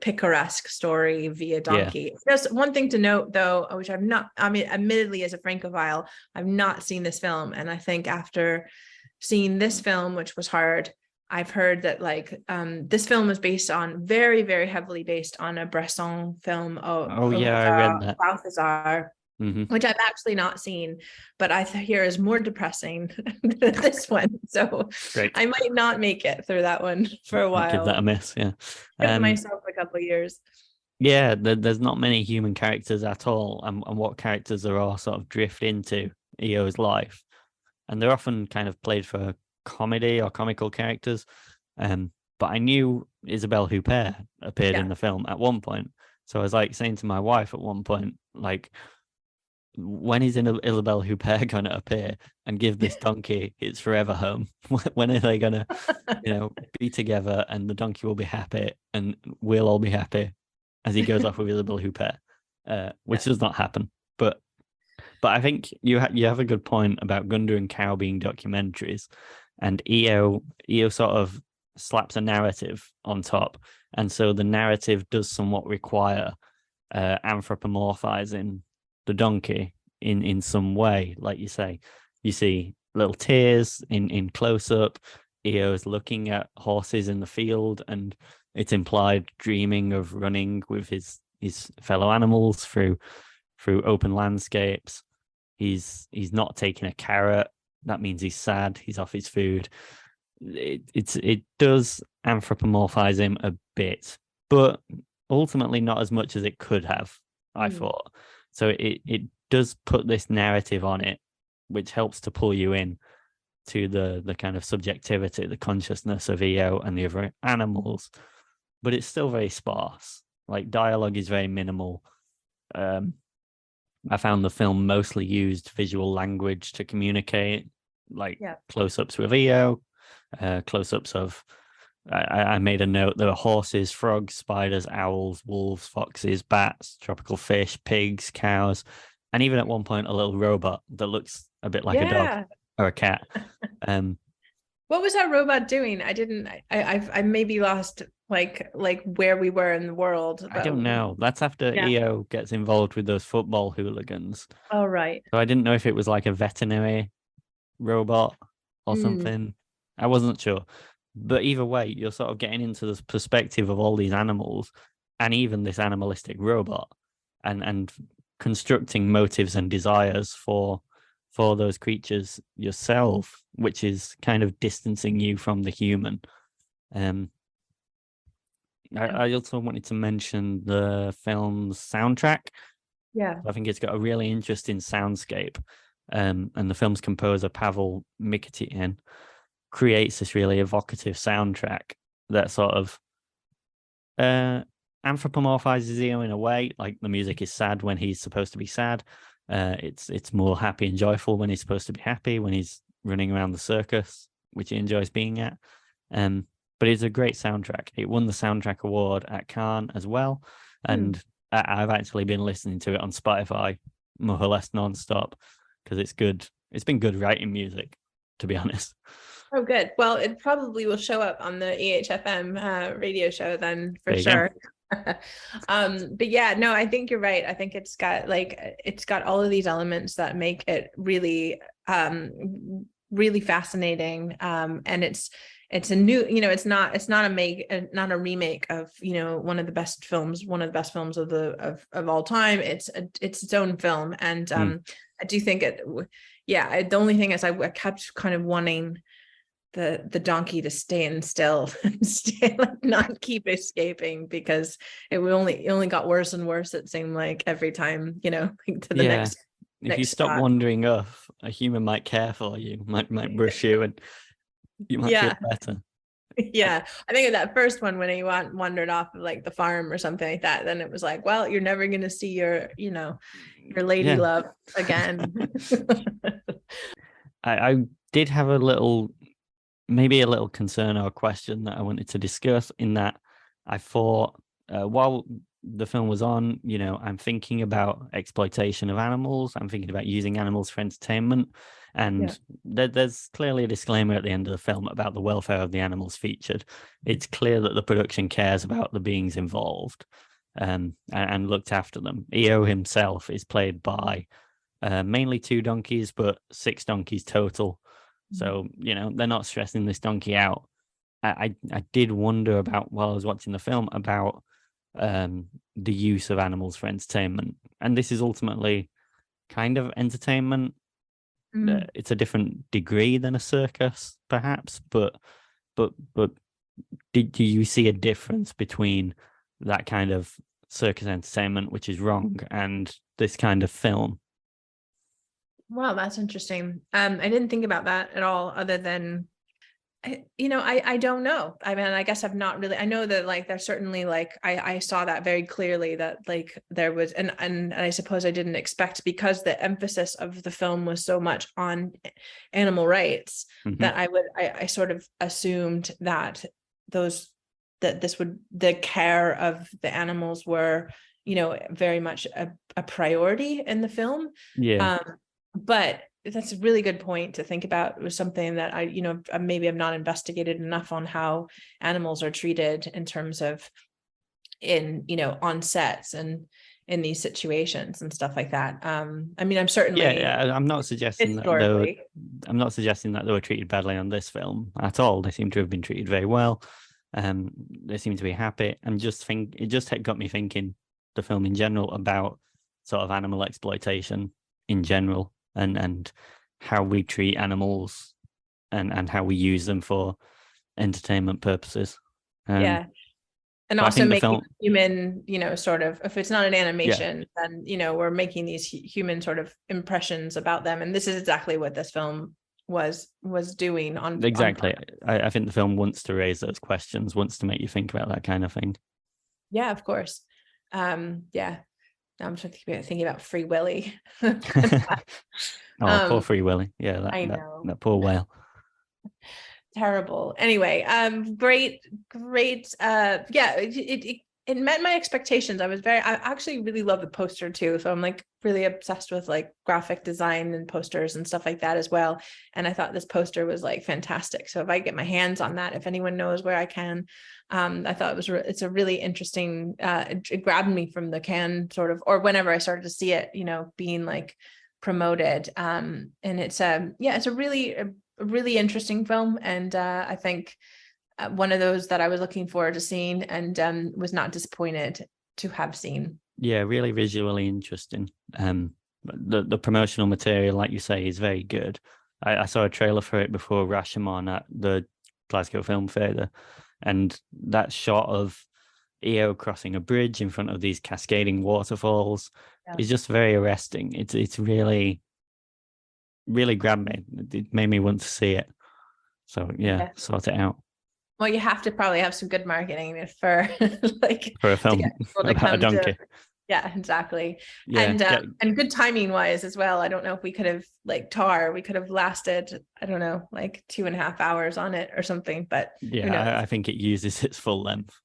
picaresque story via donkey. Just one thing to note though, which admittedly as a Francophile, I've not seen this film, and I think after seeing this film, which was hard, I've heard that this film is very, very heavily based on a Bresson film. I read that. Balthazar, which I've actually not seen, but I hear is more depressing than this one. So Great. I might not make it through that one for a while. Give that a miss, yeah. Give myself a couple of years. Yeah, there's not many human characters at all, and what characters are all sort of drift into EO's life, and they're often kind of played for comedy or comical characters. But I knew Isabelle Huppert appeared in the film at one point, so I was like saying to my wife at one point, like, when is Isabelle Huppert going to appear and give this donkey its forever home? When are they going to, be together, and the donkey will be happy and we'll all be happy as he goes off with Isabelle Huppert, which does not happen. But I think you have a good point about Gunda and Cow being documentaries, and EO sort of slaps a narrative on top, and so the narrative does somewhat require anthropomorphizing the donkey in some way. Like you say, you see little tears in close up. EO's looking at horses in the field, and it's implied dreaming of running with his fellow animals through open landscapes. He's not taking a carrot. That means he's sad. He's off his food. It does anthropomorphize him a bit, but ultimately not as much as it could have, I thought. So it does put this narrative on it, which helps to pull you in to the kind of subjectivity, the consciousness of EO and the other animals, but it's still very sparse. Like, dialogue is very minimal. I found the film mostly used visual language to communicate, like close-ups with EO, close-ups of, I made a note, there were horses, frogs, spiders, owls, wolves, foxes, bats, tropical fish, pigs, cows, and even at one point a little robot that looks a bit like a dog. or a cat. What was that robot doing? I maybe lost like where we were in the world. I don't know. That's after Yeah. EO gets involved with those football hooligans. Oh, right. So I didn't know if it was like a veterinary robot or something. I wasn't sure. But either way, you're sort of getting into the perspective of all these animals and even this animalistic robot and constructing motives and desires for those creatures yourself, which is kind of distancing you from the human. I also wanted to mention the film's soundtrack. Yeah. I think it's got a really interesting soundscape. And the film's composer, Pavel Mikityan, creates this really evocative soundtrack that sort of anthropomorphizes Eo in a way. Like the music is sad when he's supposed to be sad. It's more happy and joyful when he's supposed to be happy, when he's running around the circus, which he enjoys being at. But it's a great soundtrack. It won the soundtrack award at Cannes as well. And I've actually been listening to it on Spotify more or less nonstop because it's good. It's been good writing music, to be honest. Oh, good. Well, it probably will show up on the EHFM radio show then for sure. But yeah, no, I think you're right. I think it's got all of these elements that make it really, really fascinating. And it's a new, it's not a remake of, one of the best films of all time. It's its own film. And I do think the only thing is I kept kind of wanting the donkey to stay still and stay, like, not keep escaping, because it only got worse and worse, it seemed like, every time, to the next if you stop spot. wandering off, a human might care for you, might brush you, and you might feel better. Yeah, I think of that first one when he wandered off of like the farm or something like that. Then it was like, well, you're never going to see your lady love again. I did have a little concern or a question that I wanted to discuss, in that I thought while the film was on, I'm thinking about exploitation of animals. I'm thinking about using animals for entertainment. And there's clearly a disclaimer at the end of the film about the welfare of the animals featured. It's clear that the production cares about the beings involved and looked after them. Eo himself is played by mainly 2 donkeys, but 6 donkeys total. So, they're not stressing this donkey out. I did wonder about, while I was watching the film, about the use of animals for entertainment. And this is ultimately kind of entertainment. It's a different degree than a circus, perhaps, but do you see a difference between that kind of circus entertainment, which is wrong, and this kind of film? Wow, that's interesting. I didn't think about that at all, other than, I don't know. I mean, I guess I've not really, I know that, like, there's certainly, like, I saw that very clearly, that, like, there was, and I suppose I didn't expect, because the emphasis of the film was so much on animal rights, that I sort of assumed that the care of the animals were, very much a priority in the film. But that's a really good point to think about. It was something that maybe I've not investigated enough on how animals are treated in terms of on sets and in these situations and stuff like that. I mean, I'm certainly I'm not suggesting that they were treated badly on this film at all. They seem to have been treated very well. They seem to be happy. And it just got me thinking, the film in general, about sort of animal exploitation in general, and how we treat animals and how we use them for entertainment purposes. And also making human, sort of, if it's not an animation, then, we're making these human sort of impressions about them. And this is exactly what this film was doing on. Exactly. I think the film wants to raise those questions, wants to make you think about that kind of thing. Yeah, of course. Now I'm thinking about Free Willy. Poor Free Willy. Yeah, I know. that poor whale. Terrible. Anyway, great. it met my expectations. I actually really love the poster too. So I'm like really obsessed with like graphic design and posters and stuff like that as well. And I thought this poster was like fantastic. So if I get my hands on that, if anyone knows where I can, I thought it's a really interesting, it grabbed me from the can sort of, or whenever I started to see it, being like promoted. And it's it's a really interesting film. And I think one of those that I was looking forward to seeing and was not disappointed to have seen. Yeah, really visually interesting. The promotional material, like you say, is very good. I saw a trailer for it before Rashomon at the Glasgow Film Fair, and that shot of EO crossing a bridge in front of these cascading waterfalls is just very arresting. It's really, really grabbed me. It made me want to see it. So yeah. Sort it out. Well, you have to probably have some good marketing for like for a film about a donkey. Yeah, exactly. Yeah, and good timing wise as well. I don't know if we could have we could have lasted, I don't know, like 2.5 hours on it or something, but yeah, I think it uses its full length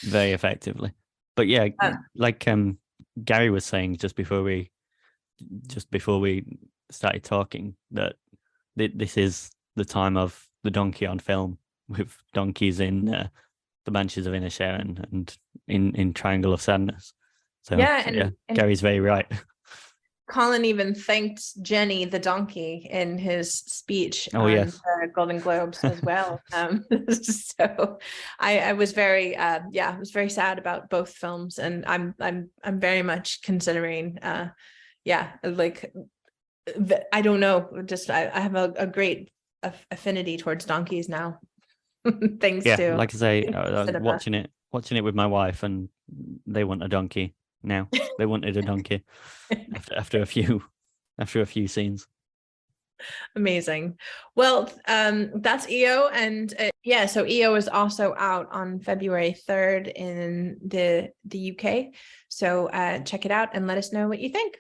very effectively. But yeah, like Gary was saying just before we started talking, that this is the time of the donkey on film, with donkeys in the Banshees of Inisherin and in Triangle of Sadness. So and Gary's very right. Colin even thanked Jenny the donkey in his speech on the Golden Globes as well. So I was very I was very sad about both films, and I'm very much considering I don't know, just I have a great affinity towards donkeys now. Thanks to, like I say, watching it with my wife, and they want a donkey now. They wanted a donkey after a few scenes. Amazing. Well, that's EO, and so EO is also out on February 3rd in the UK. So check it out and let us know what you think.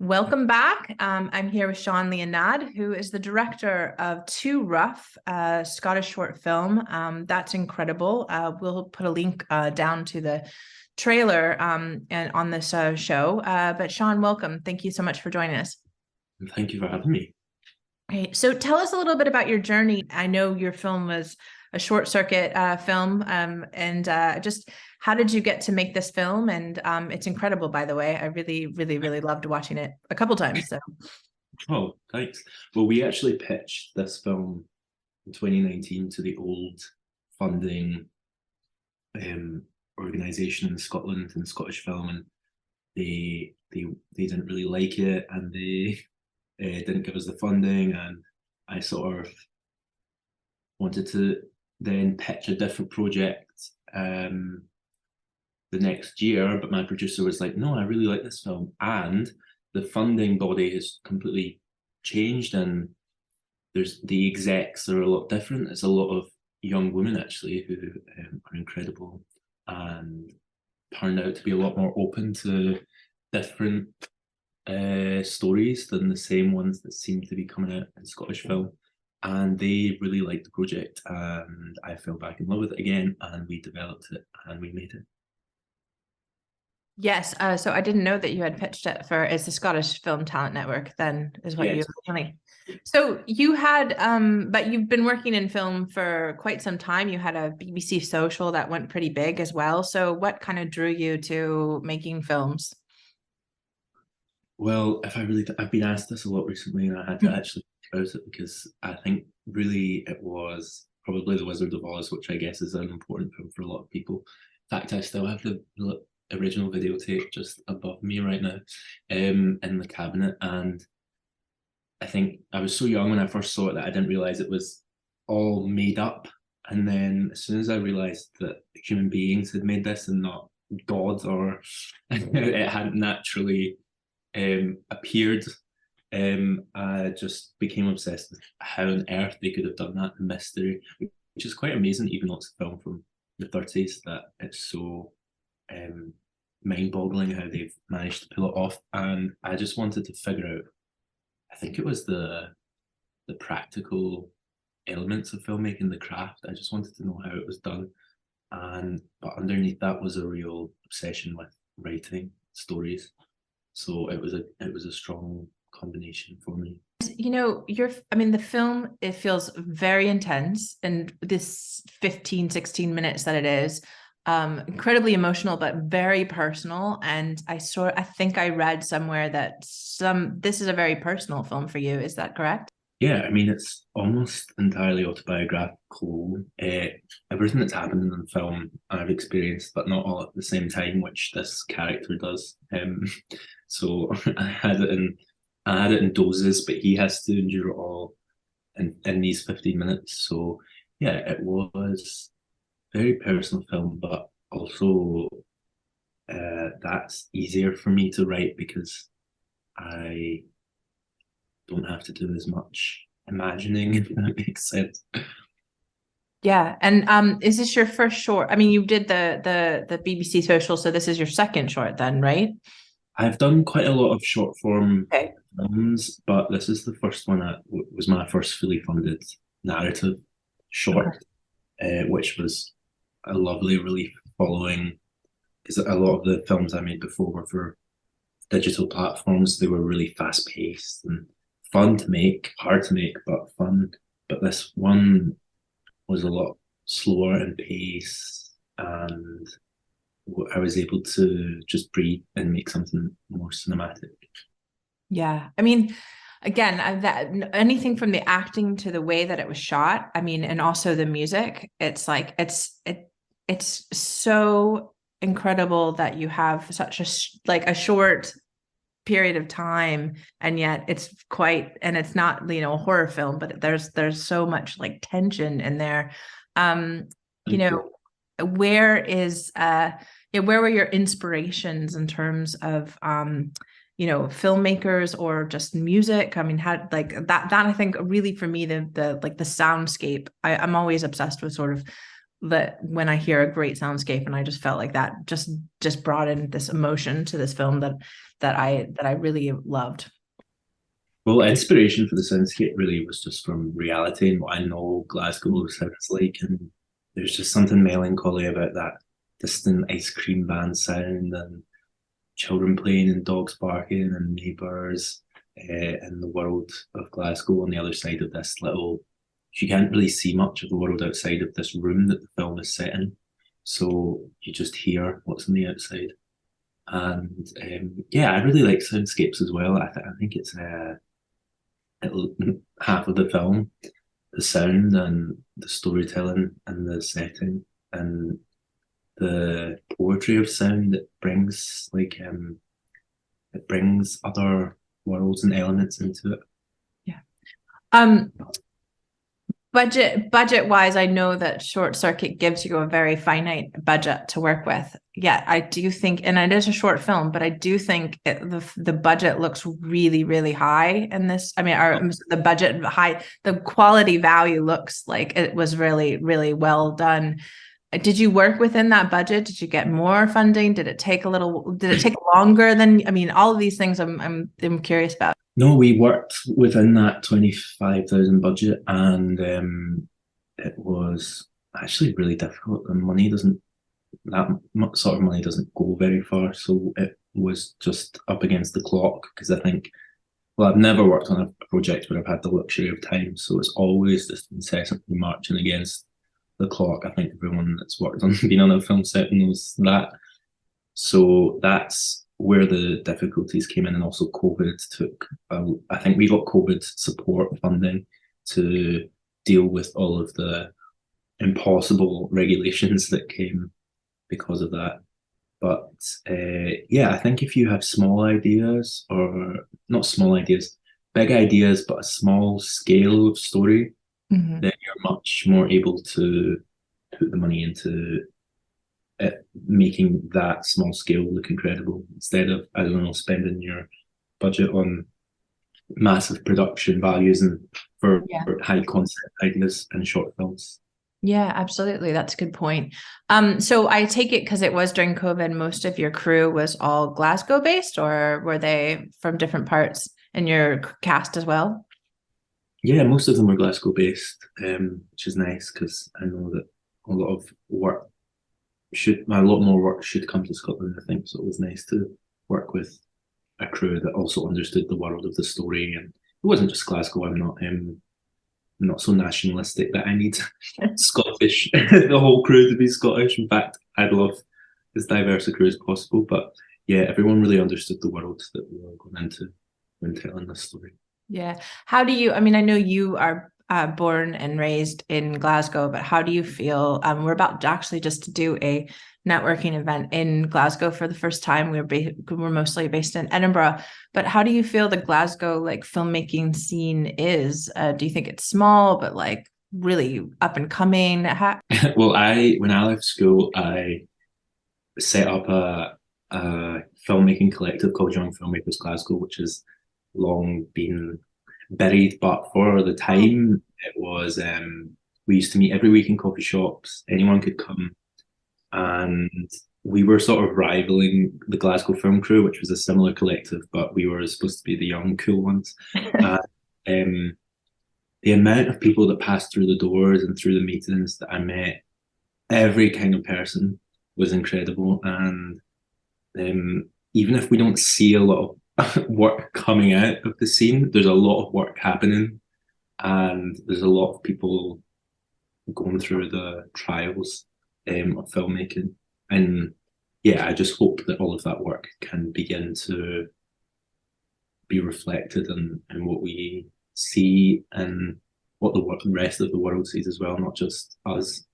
Welcome back. I'm here with Sean Leonard, who is the director of Too Rough, a Scottish short film. That's incredible. We'll put a link down to the trailer and on this show. But Sean, welcome. Thank you so much for joining us. Thank you for having me. Okay, so tell us a little bit about your journey. I know your film was a short circuit film, and just how did you get to make this film? And it's incredible, by the way. I really, really, really loved watching it a couple times. So. Oh, thanks. Well, we actually pitched this film in 2019 to the old funding organisation in Scotland, in Scottish Film, and they didn't really like it, and they didn't give us the funding, and I sort of wanted to then pitch a different project the next year, but my producer was like, no, I really like this film, and the funding body has completely changed, and the execs are a lot different. It's a lot of young women actually who are incredible and turned out to be a lot more open to different stories than the same ones that seem to be coming out in Scottish film. And they really liked the project, and I fell back in love with it again, and we developed it and we made it. Yes, so I didn't know that you had pitched it it's the Scottish Film Talent Network, then, is what you originally. So you had, but you've been working in film for quite some time. You had a BBC social that went pretty big as well. So what kind of drew you to making films? Well, I've been asked this a lot recently, and I had to actually think about it, because I think really it was probably The Wizard of Oz, which I guess is an important film for a lot of people. In fact, I still have the original videotape just above me right now in the cabinet, and I think I was so young when I first saw it that I didn't realize it was all made up, and then as soon as I realized that human beings had made this and not gods, or it hadn't naturally appeared, I just became obsessed with how on earth they could have done that, the mystery, which is quite amazing, even though it's a film from the 30s that it's so mind-boggling how they've managed to pull it off. And I just wanted to figure out, I think it was the practical elements of filmmaking, the craft. I just wanted to know how it was done. But underneath that was a real obsession with writing stories. So it was a strong combination for me. You know, the film, it feels very intense, and this 15, 16 minutes that it is, incredibly emotional, but very personal. And I think I read somewhere that this is a very personal film for you. Is that correct? Yeah, I mean, it's almost entirely autobiographical. Everything that's happened in the film I've experienced, but not all at the same time, which this character does. So I had it in doses, but he has to endure it all in these 15 minutes. So yeah, it was a very personal film, but also that's easier for me to write because I don't have to do as much imagining, if that makes sense. Yeah. And is this your first short? I mean, you did the BBC social, so this is your second short then, right? I've done quite a lot of short form Okay. films, but this is the first one that was my first fully funded narrative short, which was a lovely relief following, because a lot of the films I made before were for digital platforms. They were really fast paced and fun to make, hard to make, but fun. But this one was a lot slower in pace, and I was able to just breathe and make something more cinematic. Yeah. I mean, again, that anything from the acting to the way that it was shot, I mean, and also the music, it's like it's so incredible that you have such a short period of time, and yet it's not, a horror film, but there's so much like tension in there. Where were your inspirations in terms of filmmakers or just music? I mean, how, like that I think really for me, the soundscape, I'm always obsessed with sort of when I hear a great soundscape, and I just felt like that just brought in this emotion to this film that I really loved. Well, inspiration for the soundscape really was just from reality and what I know Glasgow sounds like, and there's just something melancholy about that distant ice cream van sound and children playing and dogs barking and neighbours in the world of Glasgow on the other side of this little. You can't really see much of the world outside of this room that the film is set in, so you just hear what's on the outside. And I really like soundscapes as well. I think it's half of the film, the sound and the storytelling and the setting and the poetry of sound. It brings other worlds and elements into it. Yeah. Budget wise, I know that Short Circuit gives you a very finite budget to work with. Yeah, I do think, and it is a short film, but I do think the budget looks really, really high in this. I mean, the budget high, the quality value looks like it was really, really well done. Did you work within that budget? Did you get more funding? Did it take longer than, I mean, all of these things I'm curious about. No, we worked within that 25,000 budget, and it was actually really difficult. That sort of money doesn't go very far, so it was just up against the clock, because I think, well, I've never worked on a project where I've had the luxury of time, so it's always just incessantly marching against the clock. I think everyone that's been on a film set knows that. So that's where the difficulties came in, and also COVID took. I think we got COVID support funding to deal with all of the impossible regulations that came because of that. But I think if you have small ideas, or not small ideas, big ideas, but a small scale of story, then you're much more able to put the money into making that small scale look incredible, instead of, I don't know, spending your budget on massive production values and for high concept ideas and short films. Yeah, absolutely. That's a good point. So I take it because it was during COVID, most of your crew was all Glasgow based, or were they from different parts in your cast as well? Yeah, most of them were Glasgow based, which is nice because I know that a lot of work a lot more work should come to Scotland, I think. So it was nice to work with a crew that also understood the world of the story, and it wasn't just Glasgow. I'm not so nationalistic that I need Scottish, the whole crew to be Scottish. In fact, I'd love as diverse a crew as possible. But yeah, everyone really understood the world that we were going into when telling this story. Yeah. How do you, I mean, I know you are born and raised in Glasgow, but how do you feel? We're about to actually just to do a networking event in Glasgow for the first time. We're mostly based in Edinburgh, but how do you feel the Glasgow like filmmaking scene is? Do you think it's small, but like really up and coming? Well, when I left school, I set up a filmmaking collective called Young Filmmakers Glasgow, which has long been buried, but for the time it was we used to meet every week in coffee shops. Anyone could come, and we were sort of rivaling the Glasgow Film Crew, which was a similar collective, but we were supposed to be the young cool ones. And the amount of people that passed through the doors and through the meetings that I met, every kind of person, was incredible. And even if we don't see a lot of work coming out of the scene, there's a lot of work happening, and there's a lot of people going through the trials of filmmaking. And yeah, I just hope that all of that work can begin to be reflected in what we see and what the rest of the world sees as well, not just us.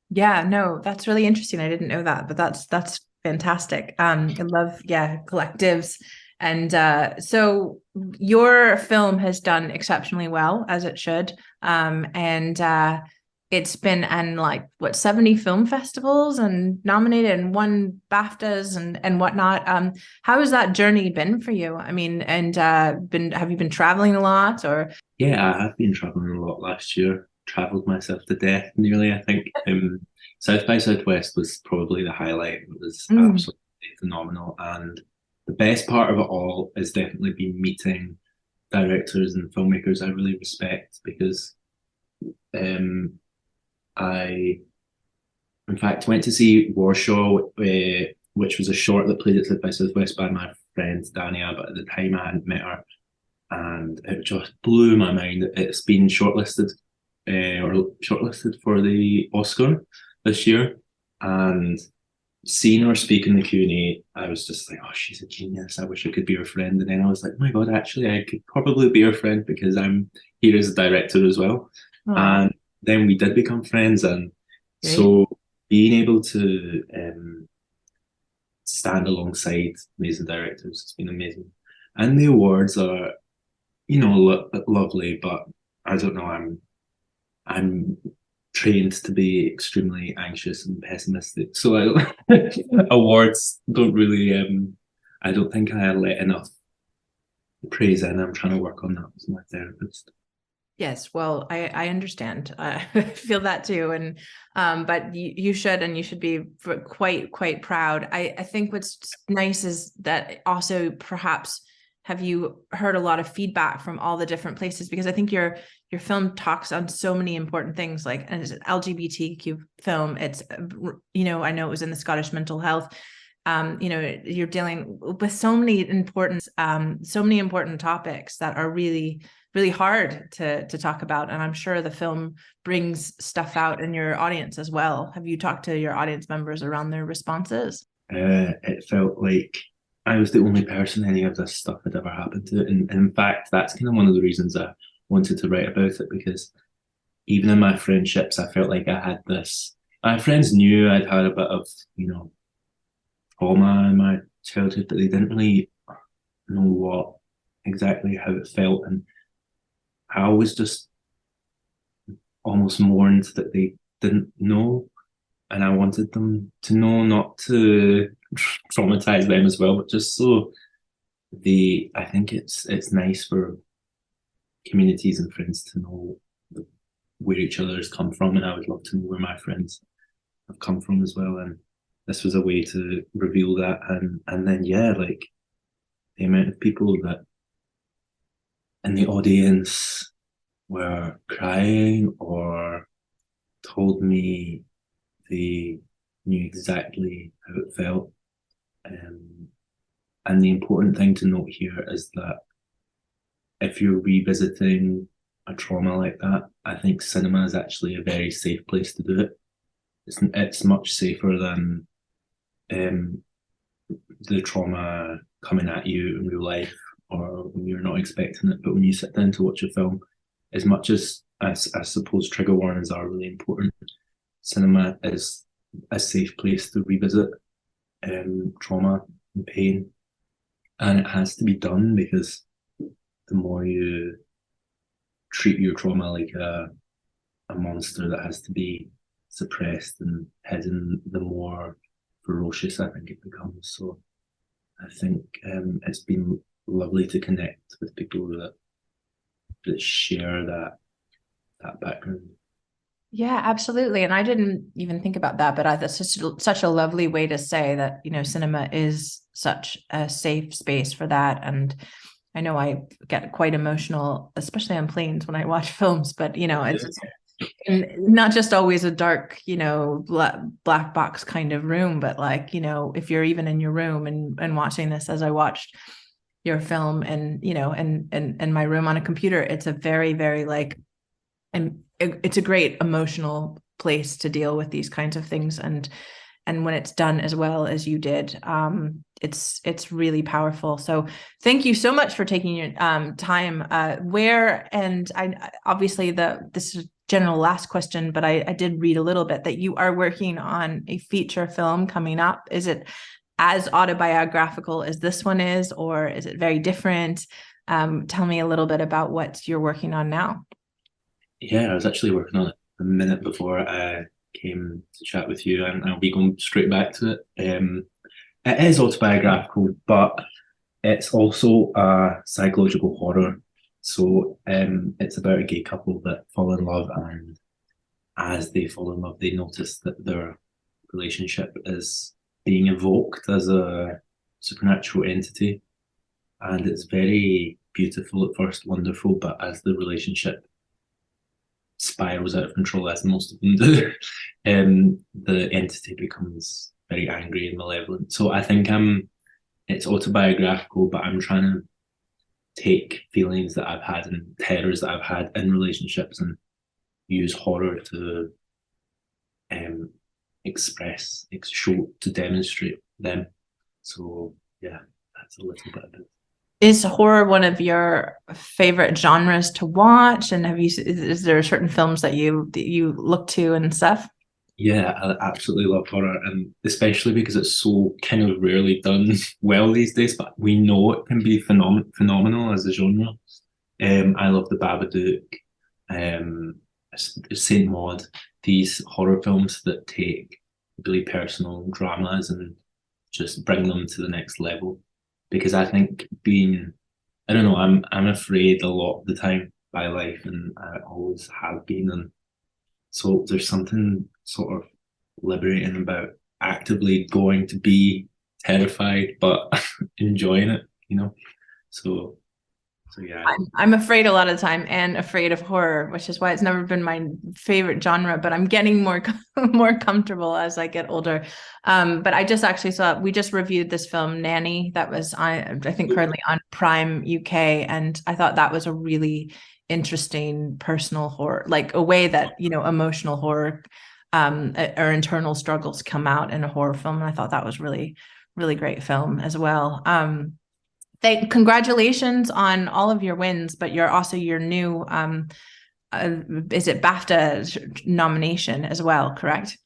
Yeah, no, that's really interesting. I didn't know that, but that's fantastic. I love, yeah, collectives. And so your film has done exceptionally well, as it should. And it's been in like what 70 film festivals and nominated and won BAFTAs and whatnot. How has that journey been for you? I mean, and have you been traveling a lot or? Yeah, I have been traveling a lot last year. Traveled myself to death nearly, I think. South by Southwest was probably the highlight. It was absolutely phenomenal. And the best part of it all has definitely been meeting directors and filmmakers I really respect, because I, in fact, went to see Warshaw, which was a short that played at South by Southwest by my friend Dania, but at the time I hadn't met her. And it just blew my mind. It's been shortlisted for the Oscar this year, and seeing her speak in the Q&A, I was just like, oh, she's a genius. I wish I could be her friend. And then I was like, oh my God, actually, I could probably be her friend because I'm here as a director as well. Aww. And then we did become friends. And Great. so being able to stand alongside amazing directors has been amazing. And the awards are, lovely, but I don't know, I'm trained to be extremely anxious and pessimistic. So awards don't really I don't think I let enough praise in. I'm trying to work on that with my therapist. Yes, well, I understand. I feel that too, and but you should, and you should be quite proud. I think what's nice is that also perhaps have you heard a lot of feedback from all the different places, because I think your film talks on so many important things, like, and it's an LGBTQ film. It's I know it was in the Scottish mental health. You're dealing with so many important topics that are really hard to talk about, and I'm sure the film brings stuff out in your audience as well. Have you talked to your audience members around their responses? It felt like I was the only person any of this stuff had ever happened to, and in fact, that's kind of one of the reasons I wanted to write about it, because even in my friendships, I felt like I had this. My friends knew I'd had a bit of trauma in my childhood, but they didn't really know exactly how it felt, and I always just almost mourned that they didn't know, and I wanted them to know, not to traumatize them as well, but just so I think it's nice for communities and friends to know the where each other has come from, and I would love to know where my friends have come from as well. And this was a way to reveal that. And then, yeah, like the amount of people that in the audience were crying or told me they knew exactly how it felt. And the important thing to note here is that if you're revisiting a trauma like that, I think cinema is actually a very safe place to do it. It's much safer than the trauma coming at you in real life or when you're not expecting it. But when you sit down to watch a film, as much as I suppose trigger warnings are really important, cinema is a safe place to revisit trauma and pain. And it has to be done because the more you treat your trauma like a monster that has to be suppressed and hidden, the more ferocious I think it becomes. So I think it's been lovely to connect with people that share that background. Yeah, absolutely. And I didn't even think about that, but that's such a lovely way to say that, you know, cinema is such a safe space for that. And I know I get quite emotional, especially on planes when I watch films, but, you know, it's not just always a dark, you know, black box kind of room, but like, you know, if you're even in your room and watching this as I watched your film and, you know, and my room on a computer, it's a very, very like, and it's a great emotional place to deal with these kinds of things. And when it's done as well as you did, it's really powerful. So thank you so much for taking your time. Where, and I obviously this is general last question, but I did read a little bit that you are working on a feature film coming up. Is it as autobiographical as this one is, or is it very different? Tell me a little bit about what you're working on now. Yeah, I was actually working on it a minute before I came to chat with you, and I'll be going straight back to it. It is autobiographical, but it's also a psychological horror. So it's about a gay couple that fall in love, and as they fall in love, they notice that their relationship is being evoked as a supernatural entity. And it's very beautiful at first, wonderful, but as the relationship spirals out of control, as most of them do, the entity becomes very angry and malevolent. So I think it's autobiographical, but I'm trying to take feelings that I've had and terrors that I've had in relationships and use horror to express, show, to demonstrate them. So yeah, that's a little bit of it. Is horror one of your favorite genres to watch? And is there certain films that you look to and stuff? Yeah, I absolutely love horror, and especially because it's so kind of rarely done well these days, but we know it can be phenomenal as a genre. I love The Babadook, Saint Maud, these horror films that take really personal dramas and just bring them to the next level. Because I think I don't know, I'm afraid a lot of the time by life, and I always have been, and so there's something sort of liberating about actively going to be terrified but enjoying it, you know. So yeah. I'm afraid a lot of the time and afraid of horror, which is why it's never been my favorite genre, but I'm getting more comfortable as I get older. But I just actually we just reviewed this film Nanny that was I think currently on Prime UK, and I thought that was a really interesting personal horror, like a way that, you know, emotional horror or internal struggles come out in a horror film. And I thought that was really, really great film as well. Congratulations on all of your wins, but you're also your new is it BAFTA nomination as well, correct?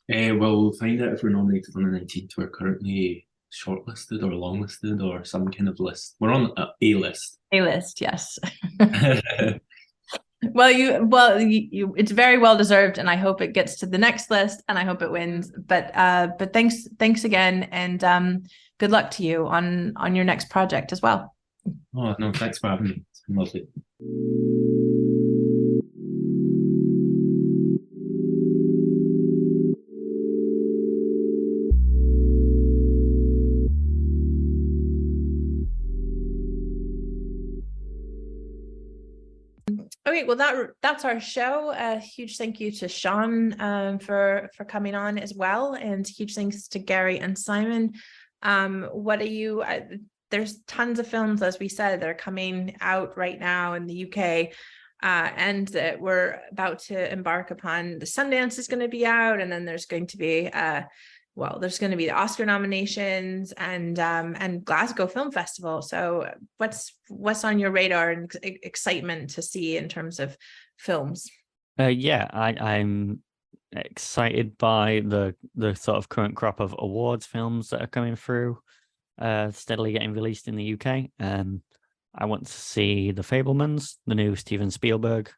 Well, we'll find out if we're nominated on the 19th. We're currently shortlisted or longlisted or some kind of list. We're on a list. A list, yes. Well, it's very well deserved, and I hope it gets to the next list, and I hope it wins. But thanks again, and good luck to you on your next project as well. Oh no, thanks for having me. It's been lovely. Well, that's our show. A huge thank you to Sean for coming on as well, and huge thanks to Gary and Simon. What are you? There's tons of films, as we said, that are coming out right now in the UK. And that we're about to embark upon. The Sundance is going to be out, and then there's going to be there's going to be the Oscar nominations and Glasgow Film Festival. So what's on your radar and excitement to see in terms of films? I'm excited by the sort of current crop of awards films that are coming through, steadily getting released in the UK. I want to see The Fabelmans, the new Steven Spielberg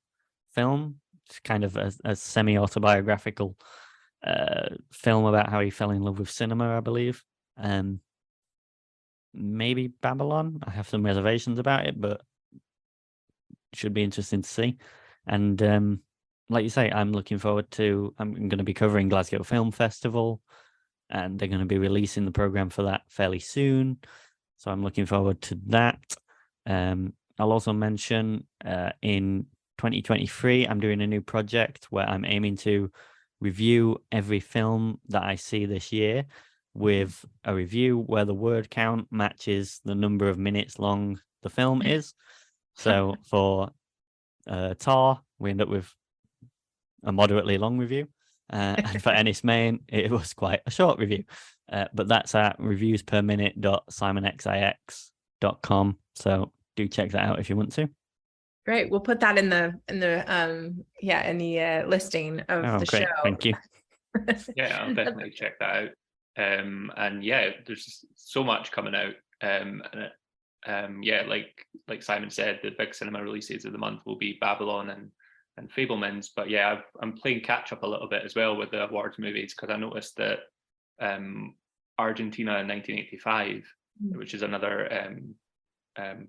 film. It's kind of a semi-autobiographical film about how he fell in love with cinema, I believe. Maybe Babylon. I have some reservations about it, but it should be interesting to see. And like you say, I'm looking forward to, I'm going to be covering Glasgow Film Festival, and they're going to be releasing the program for that fairly soon. So I'm looking forward to that. I'll also mention in 2023, I'm doing a new project where I'm aiming to review every film that I see this year with a review where the word count matches the number of minutes long the film is. So for Tar, we end up with a moderately long review. And for Enys, it was quite a short review. But that's at reviewsperminute.simonxix.com. So do check that out if you want to. Great. We'll put that in the listing of the great. show. Thank you. Yeah, I'll definitely check that out. And yeah, there's so much coming out. Like Simon said, the big cinema releases of the month will be Babylon and Fabelmans. But yeah, I'm playing catch up a little bit as well with the awards movies, because I noticed that Argentina in 1985, which is another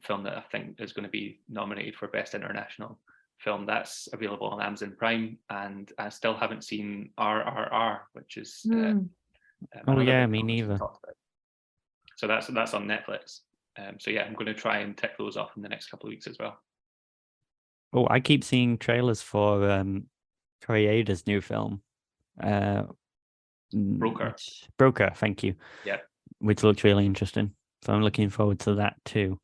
film that I think is going to be nominated for Best International Film, that's available on Amazon Prime, and I still haven't seen RRR, which is me neither. So that's on Netflix. So yeah, I'm going to try and tick those off in the next couple of weeks as well. Oh, I keep seeing trailers for Koreeda's new film. Broker, thank you. Yeah. Which looks really interesting. So I'm looking forward to that too.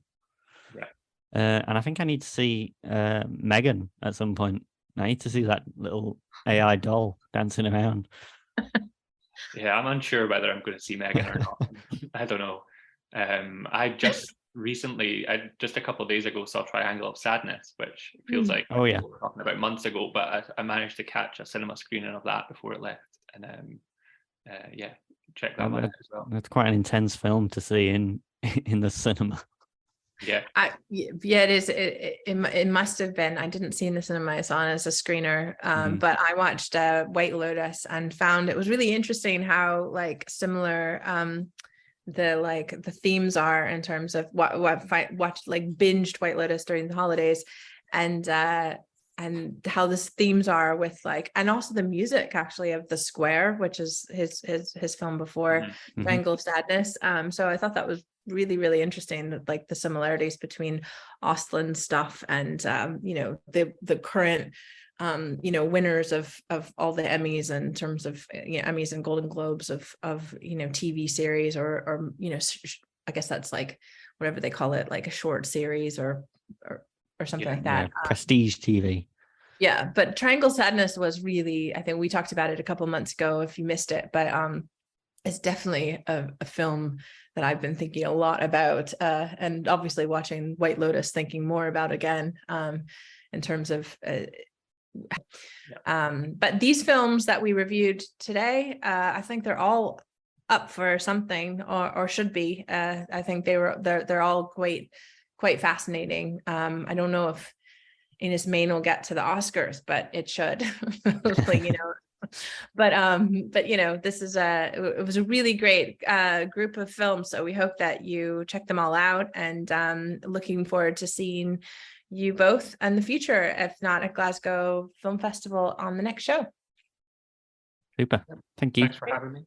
Right. And I think I need to see Megan at some point. I need to see that little AI doll dancing around. Yeah, I'm unsure whether I'm going to see Megan or not. I don't know. I just a couple of days ago, saw Triangle of Sadness, which feels like we were talking about months ago, but I managed to catch a cinema screening of that before it left. And check that one out as well. That's quite an intense film to see in the cinema. Yeah. It is. It must have been. I didn't see in the cinema. I saw it as a screener. But I watched White Lotus and found it was really interesting how similar the themes are in terms of what watched binged White Lotus during the holidays, and how the themes are with and also the music actually of The Square, which is his film before Triangle of Sadness. So I thought that was really, really interesting, the similarities between Ostland stuff and the current winners of all the Emmys in terms of Emmys and Golden Globes of TV series or I guess that's whatever they call it, a short series or something like that. Prestige TV. Yeah, but Triangle Sadness was really, I think we talked about it a couple months ago if you missed it, but it's definitely a film that I've been thinking a lot about, and obviously watching White Lotus thinking more about again, in terms of but these films that we reviewed today, I think they're all up for something or should be. I think they're all quite fascinating. I don't know if Enys will get to the Oscars, but it should. But this is it was a really great group of films, so we hope that you check them all out, and looking forward to seeing you both in the future, if not at Glasgow Film Festival, on the next show. Super. Thank you. Thanks for having me.